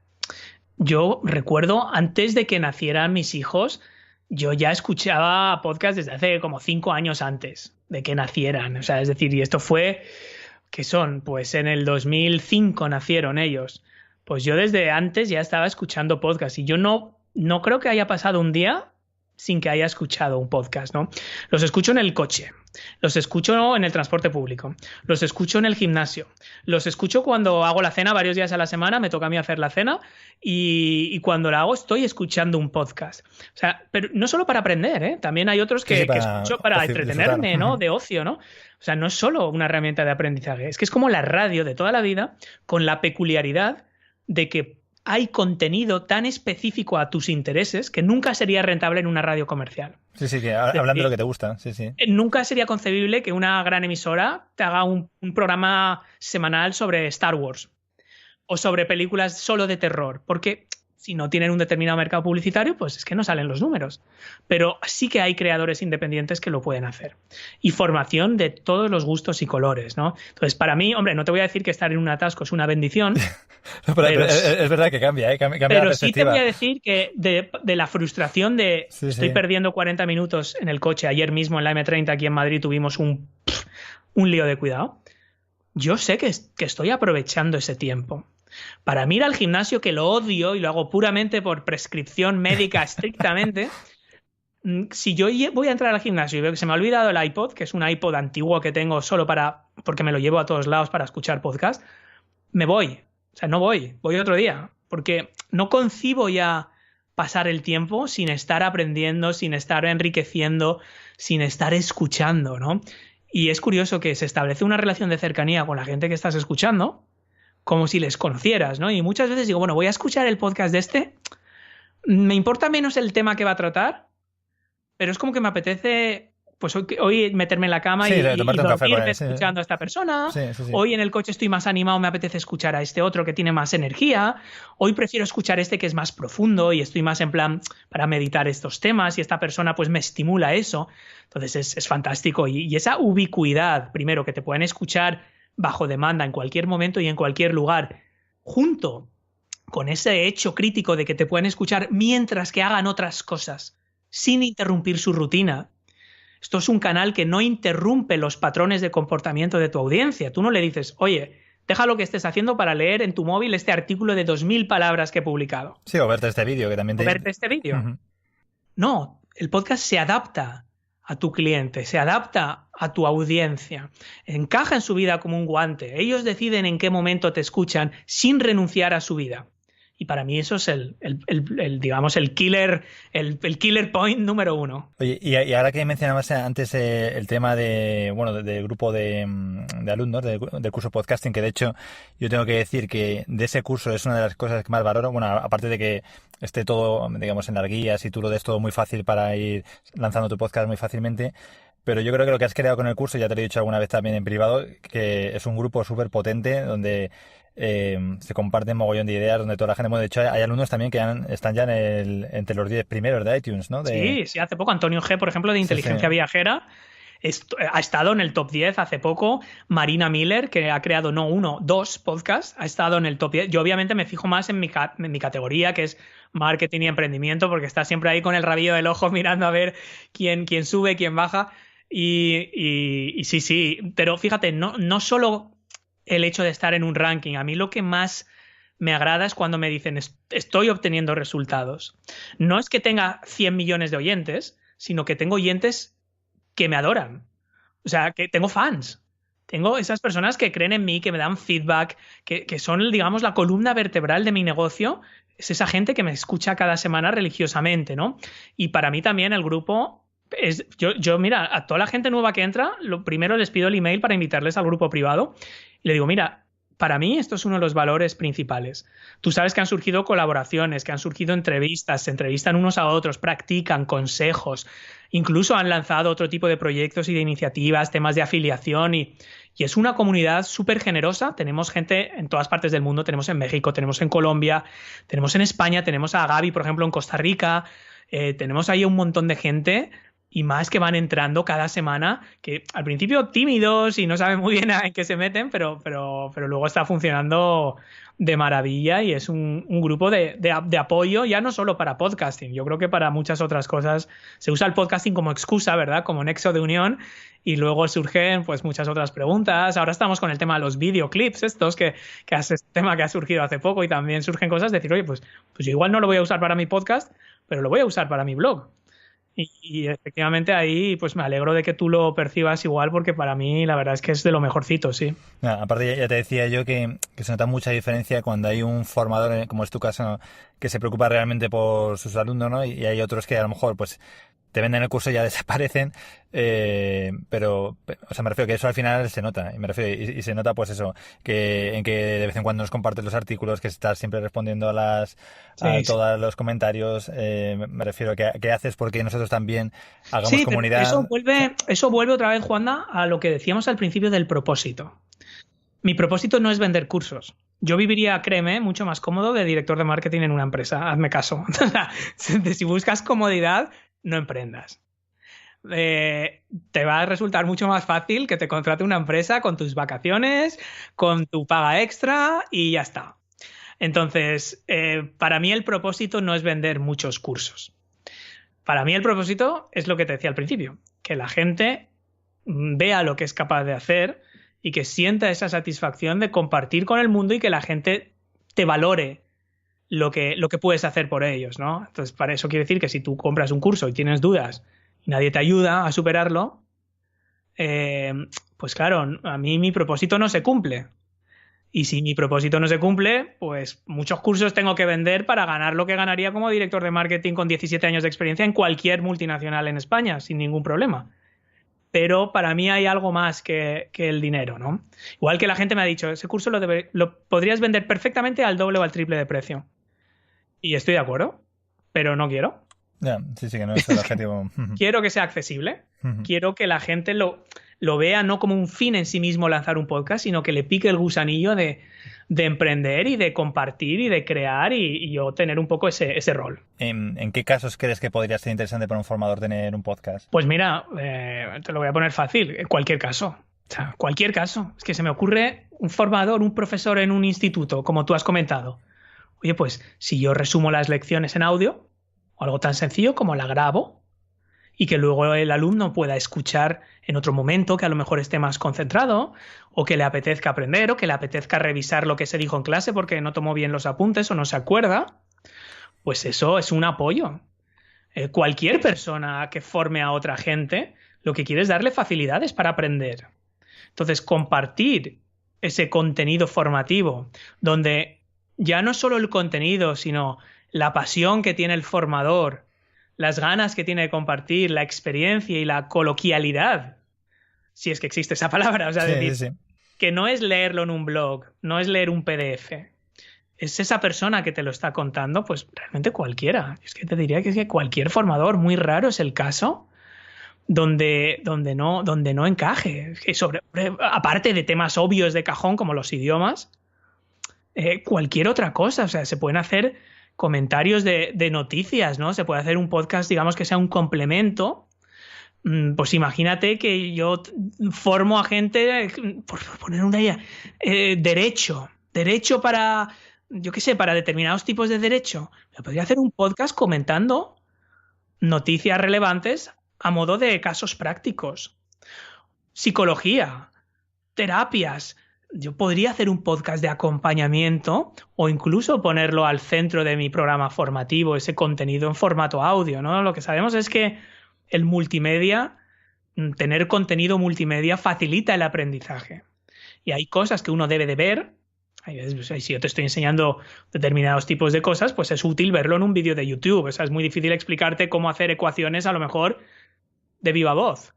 Yo recuerdo, antes de que nacieran mis hijos, yo ya escuchaba podcasts desde hace como 5 años antes de que nacieran. O sea, es decir, y esto fue, ¿qué son? Pues en el 2005 nacieron ellos. Pues yo desde antes ya estaba escuchando podcasts y yo no creo que haya pasado un día sin que haya escuchado un podcast, ¿no? Los escucho en el coche, los escucho en el transporte público, los escucho en el gimnasio, los escucho cuando hago la cena varios días a la semana, me toca a mí hacer la cena y cuando la hago estoy escuchando un podcast. O sea, pero no solo para aprender, ¿eh? También hay otros que escucho para entretenerme, ¿no? De ocio, ¿no? O sea, no es solo una herramienta de aprendizaje, es que es como la radio de toda la vida, con la peculiaridad de que hay contenido tan específico a tus intereses que nunca sería rentable en una radio comercial.
Sí, que hablando de lo que te gusta. Sí.
Nunca sería concebible que una gran emisora te haga un programa semanal sobre Star Wars o sobre películas solo de terror, porque si no tienen un determinado mercado publicitario, pues es que no salen los números. Pero sí que hay creadores independientes que lo pueden hacer. Y formación de todos los gustos y colores, ¿no? Entonces, para mí, hombre, no te voy a decir que estar en un atasco es una bendición.
pero es verdad que cambia, cambia
pero
la perspectiva.
Sí te voy a decir que de la frustración de estoy perdiendo 40 minutos en el coche. Ayer mismo en la M30 aquí en Madrid tuvimos un lío de cuidado. Yo sé que estoy aprovechando ese tiempo. Para mí ir al gimnasio, que lo odio y lo hago puramente por prescripción médica estrictamente, si yo voy a entrar al gimnasio y veo que se me ha olvidado el iPod, que es un iPod antiguo que tengo solo porque me lo llevo a todos lados para escuchar podcast, me voy. O sea, no voy otro día, porque no concibo ya pasar el tiempo sin estar aprendiendo, sin estar enriqueciendo, sin estar escuchando, ¿no? Y es curioso que se establece una relación de cercanía con la gente que estás escuchando, como si les conocieras, ¿no? Y muchas veces digo, bueno, voy a escuchar el podcast de este, me importa menos el tema que va a tratar, pero es como que me apetece pues hoy meterme en la cama y dormirme escuchando a esta persona.
Sí.
Hoy en el coche estoy más animado, me apetece escuchar a este otro que tiene más energía. Hoy prefiero escuchar este que es más profundo y estoy más en plan para meditar estos temas y esta persona pues me estimula eso. Entonces es fantástico. Y esa ubicuidad, primero, que te pueden escuchar bajo demanda en cualquier momento y en cualquier lugar, junto con ese hecho crítico de que te pueden escuchar mientras que hagan otras cosas, sin interrumpir su rutina. Esto es un canal que no interrumpe los patrones de comportamiento de tu audiencia. Tú no le dices, oye, deja lo que estés haciendo para leer en tu móvil este artículo de 2000 palabras que he publicado.
Sí, o verte este vídeo, que también
O verte este vídeo.
Uh-huh.
No, el podcast se adapta a tu cliente, se adapta a tu audiencia, encaja en su vida como un guante. Ellos deciden en qué momento te escuchan sin renunciar a su vida. Y para mí eso es digamos, el killer point número 1.
Oye, y ahora que mencionabas antes el tema del grupo de alumnos del curso podcasting, que de hecho yo tengo que decir que de ese curso es una de las cosas que más valoro, bueno, aparte de que esté todo, digamos, en las guías y tú lo des todo muy fácil para ir lanzando tu podcast muy fácilmente. Pero yo creo que lo que has creado con el curso, ya te lo he dicho alguna vez también en privado, que es un grupo súper potente donde se comparten mogollón de ideas, donde toda la gente... Bueno, de hecho hay alumnos también que están ya entre los 10 primeros de iTunes, ¿no?
Sí, hace poco Antonio G, por ejemplo, de Inteligencia Viajera, ha estado en el top 10 hace poco. Marina Miller, que ha creado no uno, 2 podcasts, ha estado en el top 10. Yo obviamente me fijo más en mi categoría, que es marketing y emprendimiento, porque está siempre ahí con el rabillo del ojo mirando a ver quién sube, quién baja. Y sí, pero fíjate, no solo el hecho de estar en un ranking. A mí lo que más me agrada es cuando me dicen estoy obteniendo resultados. No es que tenga 100 millones de oyentes, sino que tengo oyentes que me adoran. O sea, que tengo fans. Tengo esas personas que creen en mí, que me dan feedback, que son, digamos, la columna vertebral de mi negocio. Es esa gente que me escucha cada semana religiosamente, ¿no? Y para mí también el grupo... Yo, mira, a toda la gente nueva que entra, lo primero les pido el email para invitarles al grupo privado y le digo, mira, para mí esto es uno de los valores principales. Tú sabes que han surgido colaboraciones, que han surgido entrevistas, se entrevistan unos a otros, practican consejos, incluso han lanzado otro tipo de proyectos y de iniciativas, temas de afiliación y es una comunidad súper generosa. Tenemos gente en todas partes del mundo, tenemos en México, tenemos en Colombia, tenemos en España, tenemos a Gaby, por ejemplo, en Costa Rica, tenemos ahí un montón de gente. Y más que van entrando cada semana, que al principio tímidos y no saben muy bien en qué se meten, pero luego está funcionando de maravilla y es un grupo de apoyo, ya no solo para podcasting. Yo creo que para muchas otras cosas se usa el podcasting como excusa, ¿verdad? Como nexo de unión y luego surgen pues muchas otras preguntas. Ahora estamos con el tema de los videoclips estos, que es este tema que ha surgido hace poco y también surgen cosas de decir, oye, pues yo igual no lo voy a usar para mi podcast, pero lo voy a usar para mi blog. Y efectivamente ahí pues me alegro de que tú lo percibas igual porque para mí la verdad es que es de lo mejorcito, sí.
Aparte ya te decía yo que se nota mucha diferencia cuando hay un formador, como es tu caso, que se preocupa realmente por sus alumnos, ¿no? Y hay otros que a lo mejor pues te venden el curso y ya desaparecen, pero o sea, me refiero que eso al final se nota, y se nota pues eso, que de vez en cuando nos compartes los artículos, que estás siempre respondiendo a todos los comentarios, me refiero que haces porque nosotros también hagamos comunidad.
Eso vuelve otra vez, Juanda, a lo que decíamos al principio del propósito. Mi propósito no es vender cursos. Yo viviría, créeme, mucho más cómodo de director de marketing en una empresa. Hazme caso. Si buscas comodidad, no emprendas. Te va a resultar mucho más fácil que te contrate una empresa con tus vacaciones, con tu paga extra y ya está. Entonces, para mí el propósito no es vender muchos cursos. Para mí el propósito es lo que te decía al principio, que la gente vea lo que es capaz de hacer y que sienta esa satisfacción de compartir con el mundo y que la gente te valore lo que puedes hacer por ellos, ¿no? Entonces, para eso quiere decir que si tú compras un curso y tienes dudas y nadie te ayuda a superarlo, pues claro, a mí mi propósito no se cumple. Y si mi propósito no se cumple, pues muchos cursos tengo que vender para ganar lo que ganaría como director de marketing con 17 años de experiencia en cualquier multinacional en España, sin ningún problema. Pero para mí hay algo más que el dinero, ¿no? Igual que la gente me ha dicho, ese curso lo podrías vender perfectamente al doble o al triple de precio. Y estoy de acuerdo, pero no quiero.
Ya, sí, que no es el objetivo.
Quiero que sea accesible. Quiero que la gente lo vea no como un fin en sí mismo lanzar un podcast, sino que le pique el gusanillo de emprender y de compartir y de crear y yo tener un poco ese rol.
¿En qué casos crees que podría ser interesante para un formador tener un podcast?
Pues mira, te lo voy a poner fácil, en cualquier caso. O sea, cualquier caso. Es que se me ocurre un formador, un profesor en un instituto, como tú has comentado. Oye, pues si yo resumo las lecciones en audio, o algo tan sencillo como la grabo, y que luego el alumno pueda escuchar en otro momento, que a lo mejor esté más concentrado, o que le apetezca aprender, o que le apetezca revisar lo que se dijo en clase porque no tomó bien los apuntes o no se acuerda, pues eso es un apoyo. Cualquier persona que forme a otra gente, lo que quiere es darle facilidades para aprender. Entonces, compartir ese contenido formativo, donde ya no solo el contenido, sino la pasión que tiene el formador, las ganas que tiene de compartir, la experiencia y la coloquialidad, si es que existe esa palabra, o sea, decir, que no es leerlo en un blog, no es leer un PDF, es esa persona que te lo está contando, pues realmente cualquiera. Es que te diría que cualquier formador, muy raro es el caso donde no encaje. Aparte de temas obvios de cajón como los idiomas, cualquier otra cosa, o sea, se pueden hacer comentarios de noticias, ¿no? Se puede hacer un podcast, digamos, que sea un complemento. Pues imagínate que yo formo a gente, por poner una idea, derecho para, yo qué sé, para determinados tipos de derecho. Me podría hacer un podcast comentando noticias relevantes a modo de casos prácticos. Psicología, terapias. Yo podría hacer un podcast de acompañamiento o incluso ponerlo al centro de mi programa formativo, ese contenido en formato audio, ¿no? Lo que sabemos es que el multimedia, tener contenido multimedia facilita el aprendizaje. Y hay cosas que uno debe de ver. Si yo te estoy enseñando determinados tipos de cosas, pues es útil verlo en un vídeo de YouTube. O sea, es muy difícil explicarte cómo hacer ecuaciones a lo mejor de viva voz.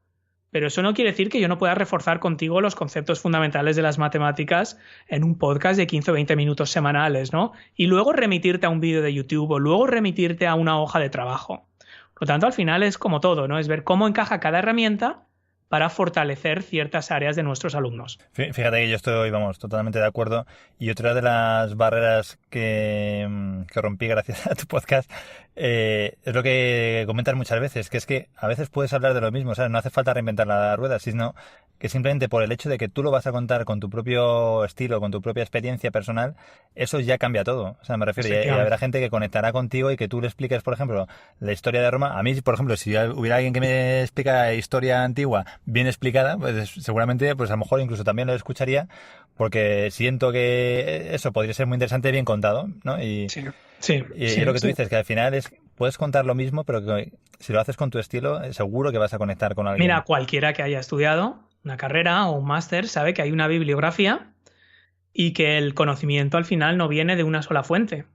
Pero eso no quiere decir que yo no pueda reforzar contigo los conceptos fundamentales de las matemáticas en un podcast de 15 o 20 minutos semanales, ¿no? Y luego remitirte a un vídeo de YouTube o luego remitirte a una hoja de trabajo. Por lo tanto, al final es como todo, ¿no? Es ver cómo encaja cada herramienta para fortalecer ciertas áreas de nuestros alumnos.
Fíjate que yo estoy, vamos, totalmente de acuerdo. Y otra de las barreras que rompí gracias a tu podcast es lo que comentas muchas veces, que es que a veces puedes hablar de lo mismo, ¿sabes? No hace falta reinventar la rueda, sino que simplemente por el hecho de que tú lo vas a contar con tu propio estilo, con tu propia experiencia personal, eso ya cambia todo. O sea, me refiero, y habrá gente que conectará contigo y que tú le expliques, por ejemplo, la historia de Roma. A mí, por ejemplo, si hubiera alguien que me explicara historia antigua bien explicada, pues seguramente, pues a lo mejor incluso también lo escucharía, porque siento que eso podría ser muy interesante bien contado, ¿no? Y lo que tú dices, que al final puedes contar lo mismo, pero que si lo haces con tu estilo, seguro que vas a conectar con alguien.
Mira, cualquiera que haya estudiado una carrera o un máster sabe que hay una bibliografía y que el conocimiento al final no viene de una sola fuente.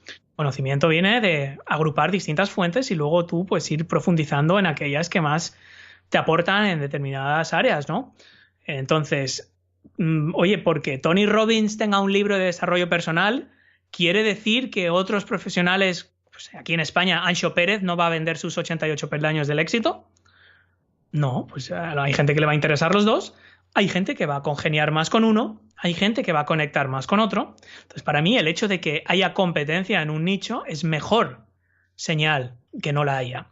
El conocimiento viene de agrupar distintas fuentes y luego tú pues ir profundizando en aquellas que más te aportan en determinadas áreas, ¿no? Entonces, oye, porque Tony Robbins tenga un libro de desarrollo personal, ¿quiere decir que otros profesionales, pues aquí en España, Anxo Pérez no va a vender sus 88 peldaños del éxito? No, pues hay gente que le va a interesar los dos, hay gente que va a congeniar más con uno, hay gente que va a conectar más con otro. Entonces, para mí, el hecho de que haya competencia en un nicho es mejor señal que no la haya.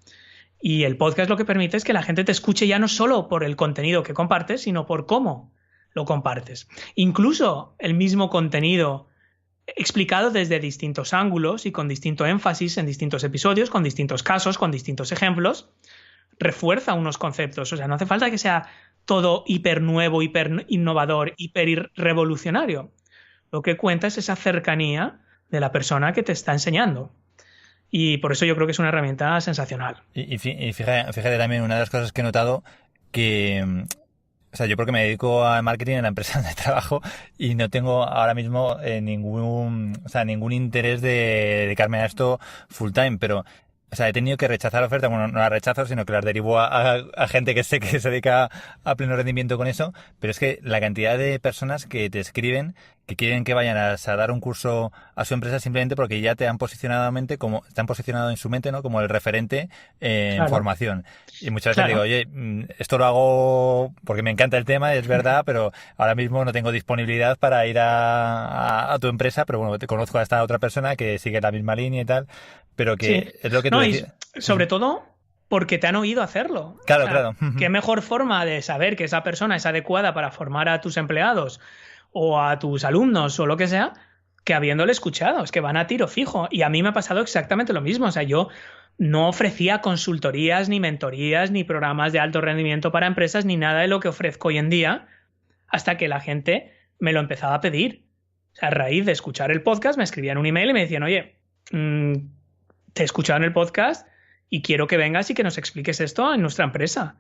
Y el podcast lo que permite es que la gente te escuche ya no solo por el contenido que compartes, sino por cómo lo compartes. Incluso el mismo contenido explicado desde distintos ángulos y con distinto énfasis en distintos episodios, con distintos casos, con distintos ejemplos, refuerza unos conceptos. O sea, no hace falta que sea todo hiper nuevo, hiper innovador, hiper revolucionario. Lo que cuenta es esa cercanía de la persona que te está enseñando. Y por eso yo creo que es una herramienta sensacional.
Y fíjate también, una de las cosas que he notado que... O sea, yo porque me dedico al marketing en la empresa donde trabajo y no tengo ahora mismo ningún interés de dedicarme a esto full time, pero o sea, he tenido que rechazar ofertas, bueno, no las rechazo, sino que las derivo a gente que sé que se dedica a pleno rendimiento con eso, pero es que la cantidad de personas que te escriben que quieren que vayan a dar un curso a su empresa simplemente porque ya te han posicionado en su mente, ¿no? Como el referente en
Claro,
formación. Y muchas veces digo,
claro.
oye, esto lo hago porque me encanta el tema, es verdad, pero ahora mismo no tengo disponibilidad para ir a tu empresa, pero bueno, te conozco a esta otra persona que sigue la misma línea y tal, pero
Sí.
que es lo que tú
No, y
decías.
sobre todo porque te han oído hacerlo. O
Claro,
sea,
claro.
qué mejor forma de saber que esa persona es adecuada para formar a tus empleados o a tus alumnos o lo que sea, que habiéndole escuchado. Es que van a tiro fijo. Y a mí me ha pasado exactamente lo mismo. O sea, yo no ofrecía consultorías, ni mentorías, ni programas de alto rendimiento para empresas, ni nada de lo que ofrezco hoy en día, hasta que la gente me lo empezaba a pedir. O sea, a raíz de escuchar el podcast, me escribían un email y me decían, oye, te he escuchado en el podcast y quiero que vengas y que nos expliques esto en nuestra empresa.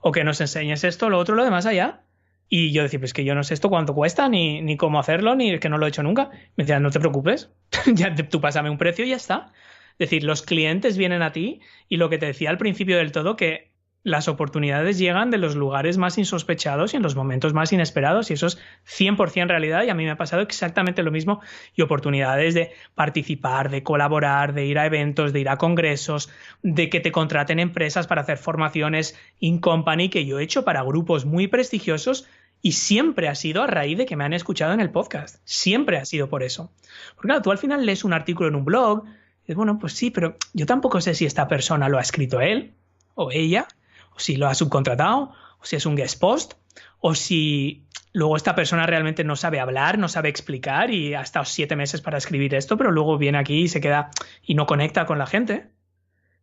O que nos enseñes esto, lo otro, lo demás allá. Y yo decía, pues que yo no sé esto cuánto cuesta, ni cómo hacerlo, ni que no lo he hecho nunca. Me decían, no te preocupes, ya tú pásame un precio y ya está. Es decir, los clientes vienen a ti y lo que te decía al principio del todo, que las oportunidades llegan de los lugares más insospechados y en los momentos más inesperados, y eso es 100% realidad, y a mí me ha pasado exactamente lo mismo, y oportunidades de participar, de colaborar, de ir a eventos, de ir a congresos, de que te contraten empresas para hacer formaciones in company que yo he hecho para grupos muy prestigiosos, y siempre ha sido a raíz de que me han escuchado en el podcast, siempre ha sido por eso. Porque claro, tú al final lees un artículo en un blog, y dices, bueno, pues sí, pero yo tampoco sé si esta persona lo ha escrito él o ella, o si lo ha subcontratado, o si es un guest post, o si luego esta persona realmente no sabe hablar, no sabe explicar y ha estado 7 meses para escribir esto, pero luego viene aquí y se queda y no conecta con la gente.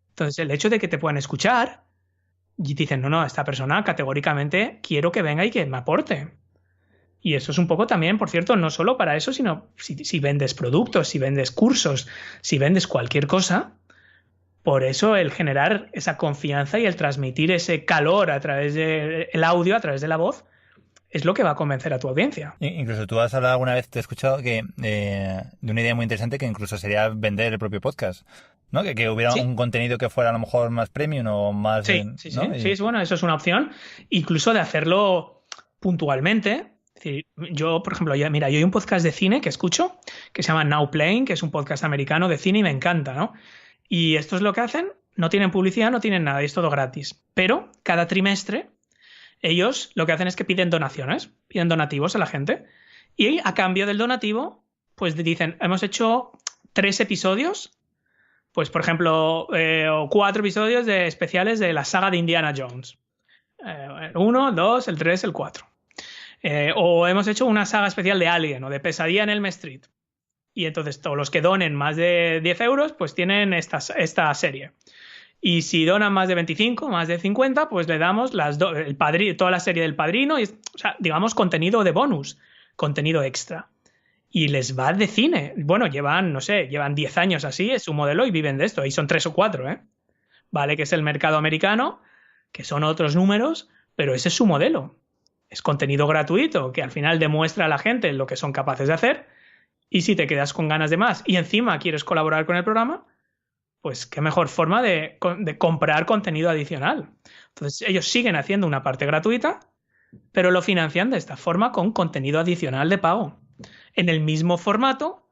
Entonces, el hecho de que te puedan escuchar y dicen, no, esta persona categóricamente quiero que venga y que me aporte. Y eso es un poco también, por cierto, no solo para eso, sino si vendes productos, si vendes cursos, si vendes cualquier cosa. Por eso el generar esa confianza y el transmitir ese calor a través del audio, a través de la voz, es lo que va a convencer a tu audiencia.
Incluso tú has hablado alguna vez, te he escuchado que de una idea muy interesante que incluso sería vender el propio podcast, ¿no? Que hubiera
Sí,
un contenido que fuera a lo mejor más premium o más,
sí, sí,
¿no?
sí, sí, bueno, eso es una opción. Incluso de hacerlo puntualmente. Es decir, yo, por ejemplo, mira, yo hay un podcast de cine que escucho que se llama Now Playing, que es un podcast americano de cine y me encanta, ¿no? Y esto es lo que hacen, no tienen publicidad, no tienen nada, es todo gratis. Pero cada trimestre ellos lo que hacen es que piden donaciones, piden donativos a la gente y a cambio del donativo, pues dicen, hemos hecho 3 episodios, pues por ejemplo, o 4 episodios de especiales de la saga de Indiana Jones. El 1, el 2, el 3, el 4. O hemos hecho una saga especial de Alien o de Pesadilla en Elm Street. Y entonces todos los que donen más de 10 euros, pues tienen esta serie. Y si donan más de 25, más de 50, pues le damos toda la serie del Padrino, o sea, digamos, contenido de bonus, contenido extra. Y les va de cine. Bueno, llevan 10 años así, es su modelo y viven de esto. Y son 3 o 4, ¿eh? Vale, que es el mercado americano, que son otros números, pero ese es su modelo. Es contenido gratuito, que al final demuestra a la gente lo que son capaces de hacer. Y si te quedas con ganas de más y encima quieres colaborar con el programa, pues qué mejor forma de comprar contenido adicional. Entonces ellos siguen haciendo una parte gratuita, pero lo financian de esta forma con contenido adicional de pago, en el mismo formato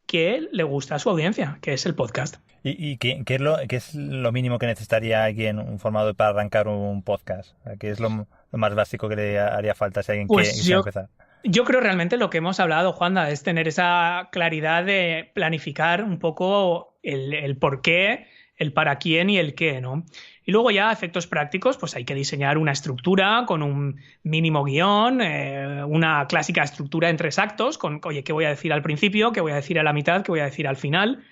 que le gusta a su audiencia, que es el podcast.
¿Y qué es lo mínimo que necesitaría alguien, un formador para arrancar un podcast? ¿Qué es lo más básico que le haría falta si alguien
Pues
quisiera empezar?
Yo creo realmente lo que hemos hablado, Juanda, es tener esa claridad de planificar un poco el por qué, el para quién y el qué, ¿no? Y luego ya, a efectos prácticos, pues hay que diseñar una estructura con un mínimo guión, una clásica estructura en 3 actos, con, oye, ¿qué voy a decir al principio? ¿Qué voy a decir a la mitad? ¿Qué voy a decir al final?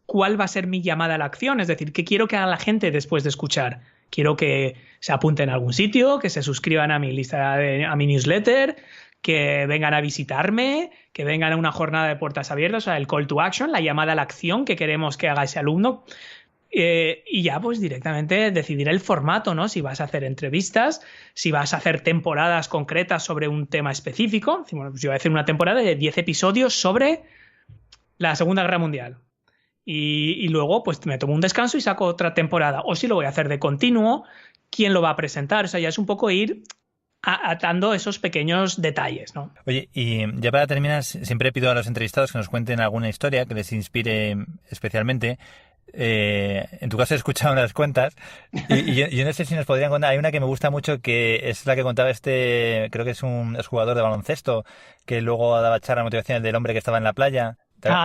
¿Cuál va a ser mi llamada a la acción? Es decir, ¿qué quiero que haga la gente después de escuchar? Quiero que se apunten a algún sitio, que se suscriban a mi lista, a mi newsletter, que vengan a visitarme, que vengan a una jornada de puertas abiertas, o sea, el call to action, la llamada a la acción que queremos que haga ese alumno. Y ya pues directamente decidir el formato, ¿no? Si vas a hacer entrevistas, si vas a hacer temporadas concretas sobre un tema específico. Bueno, pues yo voy a hacer una temporada de 10 episodios sobre la Segunda Guerra Mundial. Y luego pues me tomo un descanso y saco otra temporada. O si lo voy a hacer de continuo, ¿quién lo va a presentar? O sea, ya es un poco ir atando esos pequeños detalles, ¿no?
Oye, y ya para terminar, siempre pido a los entrevistados que nos cuenten alguna historia que les inspire especialmente. En tu caso he escuchado unas cuentas y yo no sé si nos podrían contar. Hay una que me gusta mucho, que es la que contaba creo que es un exjugador de baloncesto, que luego daba charla motivacional del hombre que estaba en la playa.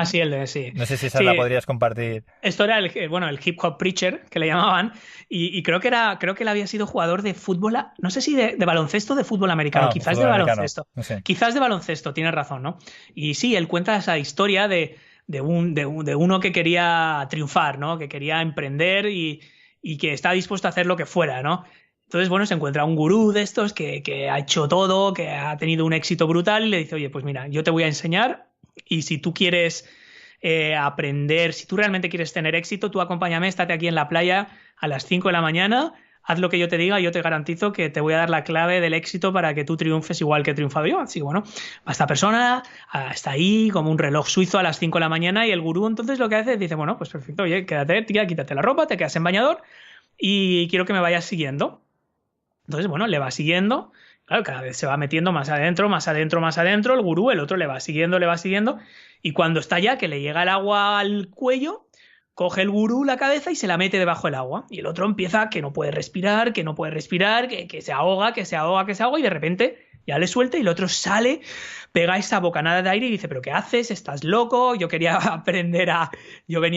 Sí, sí.
No sé si esa
sí,
la podrías compartir.
Esto era el hip hop preacher, que le llamaban, y creo que él había sido jugador de fútbol, no sé si de baloncesto o de fútbol americano, quizás de baloncesto.
No sé.
Quizás de baloncesto, tienes razón, ¿no? Y sí, él cuenta esa historia de uno que quería triunfar, ¿no? Que quería emprender y que está dispuesto a hacer lo que fuera, ¿no? Entonces, bueno, se encuentra un gurú de estos que ha hecho todo, que ha tenido un éxito brutal y le dice, oye, pues mira, yo te voy a enseñar, y si tú quieres aprender, si tú realmente quieres tener éxito, tú acompáñame, estate aquí en la playa a las 5 de la mañana, haz lo que yo te diga, yo te garantizo que te voy a dar la clave del éxito para que tú triunfes igual que he triunfado yo. Así que bueno, esta persona está ahí como un reloj suizo a las 5 de la mañana y el gurú entonces lo que hace es dice, bueno, pues perfecto, oye, quédate, tía, quítate la ropa, te quedas en bañador y quiero que me vayas siguiendo. Entonces, bueno, le va siguiendo. Claro, cada vez se va metiendo más adentro, más adentro, más adentro. El gurú, el otro le va siguiendo. Y cuando está ya, que le llega el agua al cuello, coge el gurú la cabeza y se la mete debajo del agua. Y el otro empieza que no puede respirar, que se ahoga, y de repente ya le suelta y el otro sale, pega esa bocanada de aire y dice, ¿pero qué haces? ¿Estás loco? Yo venía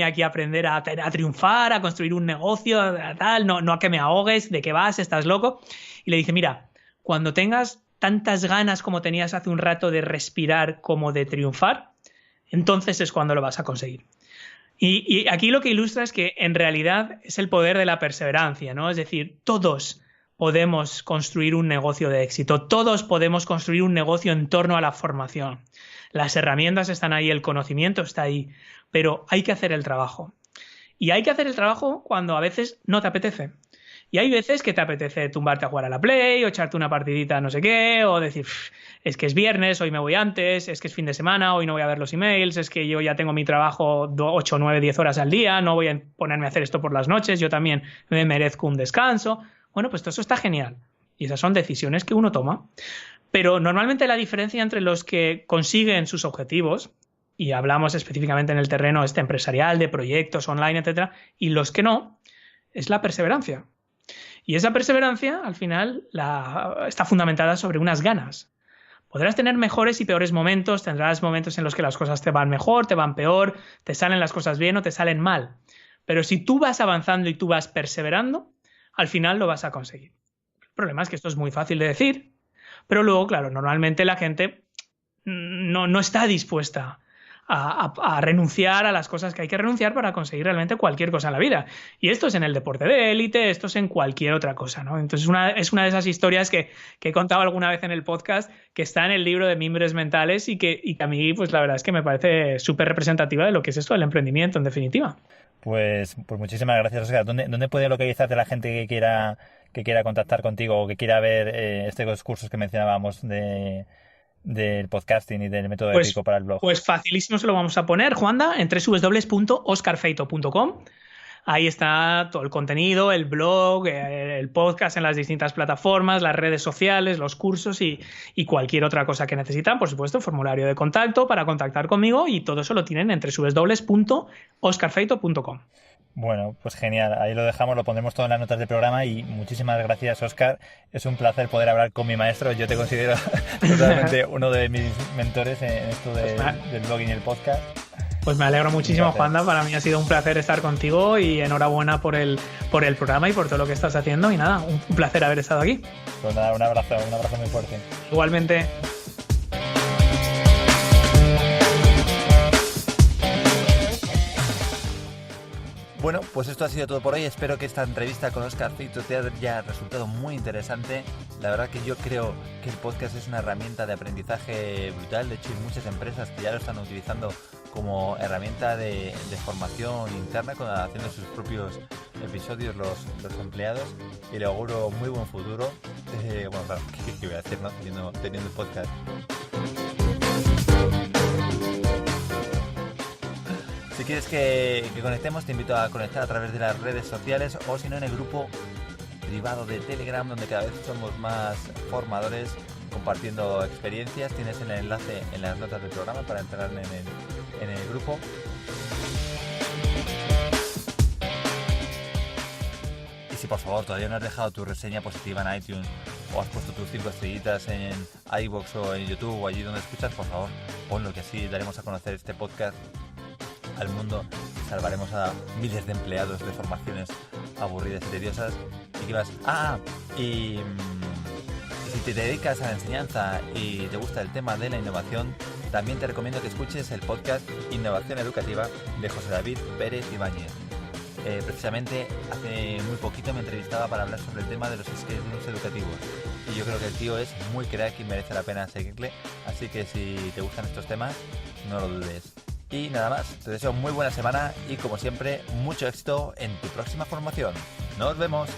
aquí a aprender a triunfar, a construir un negocio, tal, no a que me ahogues, ¿de qué vas? ¿Estás loco? Y le dice, mira, cuando tengas tantas ganas como tenías hace un rato de respirar como de triunfar, entonces es cuando lo vas a conseguir. Y aquí lo que ilustra es que en realidad es el poder de la perseverancia, ¿no? Es decir, todos podemos construir un negocio de éxito, todos podemos construir un negocio en torno a la formación. Las herramientas están ahí, el conocimiento está ahí, pero hay que hacer el trabajo. Y hay que hacer el trabajo cuando a veces no te apetece. Y hay veces que te apetece tumbarte a jugar a la Play o echarte una partidita no sé qué, o decir, es que es viernes, hoy me voy antes, es que es fin de semana, hoy no voy a ver los emails, es que yo ya tengo mi trabajo 8, 9, 10 horas al día, no voy a ponerme a hacer esto por las noches, yo también me merezco un descanso. Bueno, pues todo eso está genial. Y esas son decisiones que uno toma. Pero normalmente la diferencia entre los que consiguen sus objetivos, y hablamos específicamente en el terreno empresarial, de proyectos online, etcétera, y los que no, es la perseverancia. Y esa perseverancia, al final, está fundamentada sobre unas ganas. Podrás tener mejores y peores momentos, tendrás momentos en los que las cosas te van mejor, te van peor, te salen las cosas bien o te salen mal. Pero si tú vas avanzando y tú vas perseverando, al final lo vas a conseguir. El problema es que esto es muy fácil de decir, pero luego, claro, normalmente la gente no está dispuesta a renunciar a las cosas que hay que renunciar para conseguir realmente cualquier cosa en la vida. Y esto es en el deporte de élite, esto es en cualquier otra cosa, ¿no? Entonces es una de esas historias que he contado alguna vez en el podcast, que está en el libro de Mimbres Mentales y que a mí, pues la verdad es que me parece súper representativa de lo que es esto del emprendimiento, en definitiva.
Pues muchísimas gracias, Óscar. ¿Dónde puede localizarte la gente que quiera contactar contigo o que quiera ver estos cursos que mencionábamos del podcasting y del método épico para el blog?
Pues facilísimo se lo vamos a poner, Juanda, en www.oscarfeito.com. Ahí está todo el contenido, el blog, el podcast en las distintas plataformas, las redes sociales, los cursos y cualquier otra cosa que necesitan. Por supuesto, formulario de contacto para contactar conmigo, y todo eso lo tienen en www.oscarfeito.com.
Bueno, pues genial. Ahí lo dejamos, lo pondremos todo en las notas del programa y muchísimas gracias, Óscar. Es un placer poder hablar con mi maestro. Yo te considero totalmente uno de mis mentores en esto del blogging y el podcast.
Pues me alegro muchísimo, Juanda. Para mí ha sido un placer estar contigo y enhorabuena por el programa y por todo lo que estás haciendo. Y nada, un placer haber estado aquí.
Pues nada, un abrazo muy fuerte.
Igualmente.
Bueno, pues esto ha sido todo por hoy. Espero que esta entrevista con Óscar Feito te haya resultado muy interesante. La verdad que yo creo que el podcast es una herramienta de aprendizaje brutal. De hecho, hay muchas empresas que ya lo están utilizando como herramienta de formación interna, haciendo sus propios episodios los empleados, y le auguro muy buen futuro. Bueno, claro, ¿qué voy a decir, no? Teniendo un podcast. Si quieres que conectemos, te invito a conectar a través de las redes sociales o si no en el grupo privado de Telegram, donde cada vez somos más formadores compartiendo experiencias. Tienes el enlace en las notas del programa para entrar en el grupo. Y si por favor todavía no has dejado tu reseña positiva en iTunes o has puesto tus 5 estrellitas en iVoox o en YouTube o allí donde escuchas, por favor ponlo, que así daremos a conocer este podcast al mundo y salvaremos a miles de empleados de formaciones aburridas y tediosas. ¿Y qué más? Y si te dedicas a la enseñanza y te gusta el tema de la innovación, también te recomiendo que escuches el podcast Innovación Educativa de José David Pérez Ibáñez. Precisamente hace muy poquito me entrevistaba para hablar sobre el tema de los skate rooms educativos y yo creo que el tío es muy crack y merece la pena seguirle, así que si te gustan estos temas no lo dudes. Y nada más, te deseo muy buena semana y como siempre mucho éxito en tu próxima formación. ¡Nos vemos!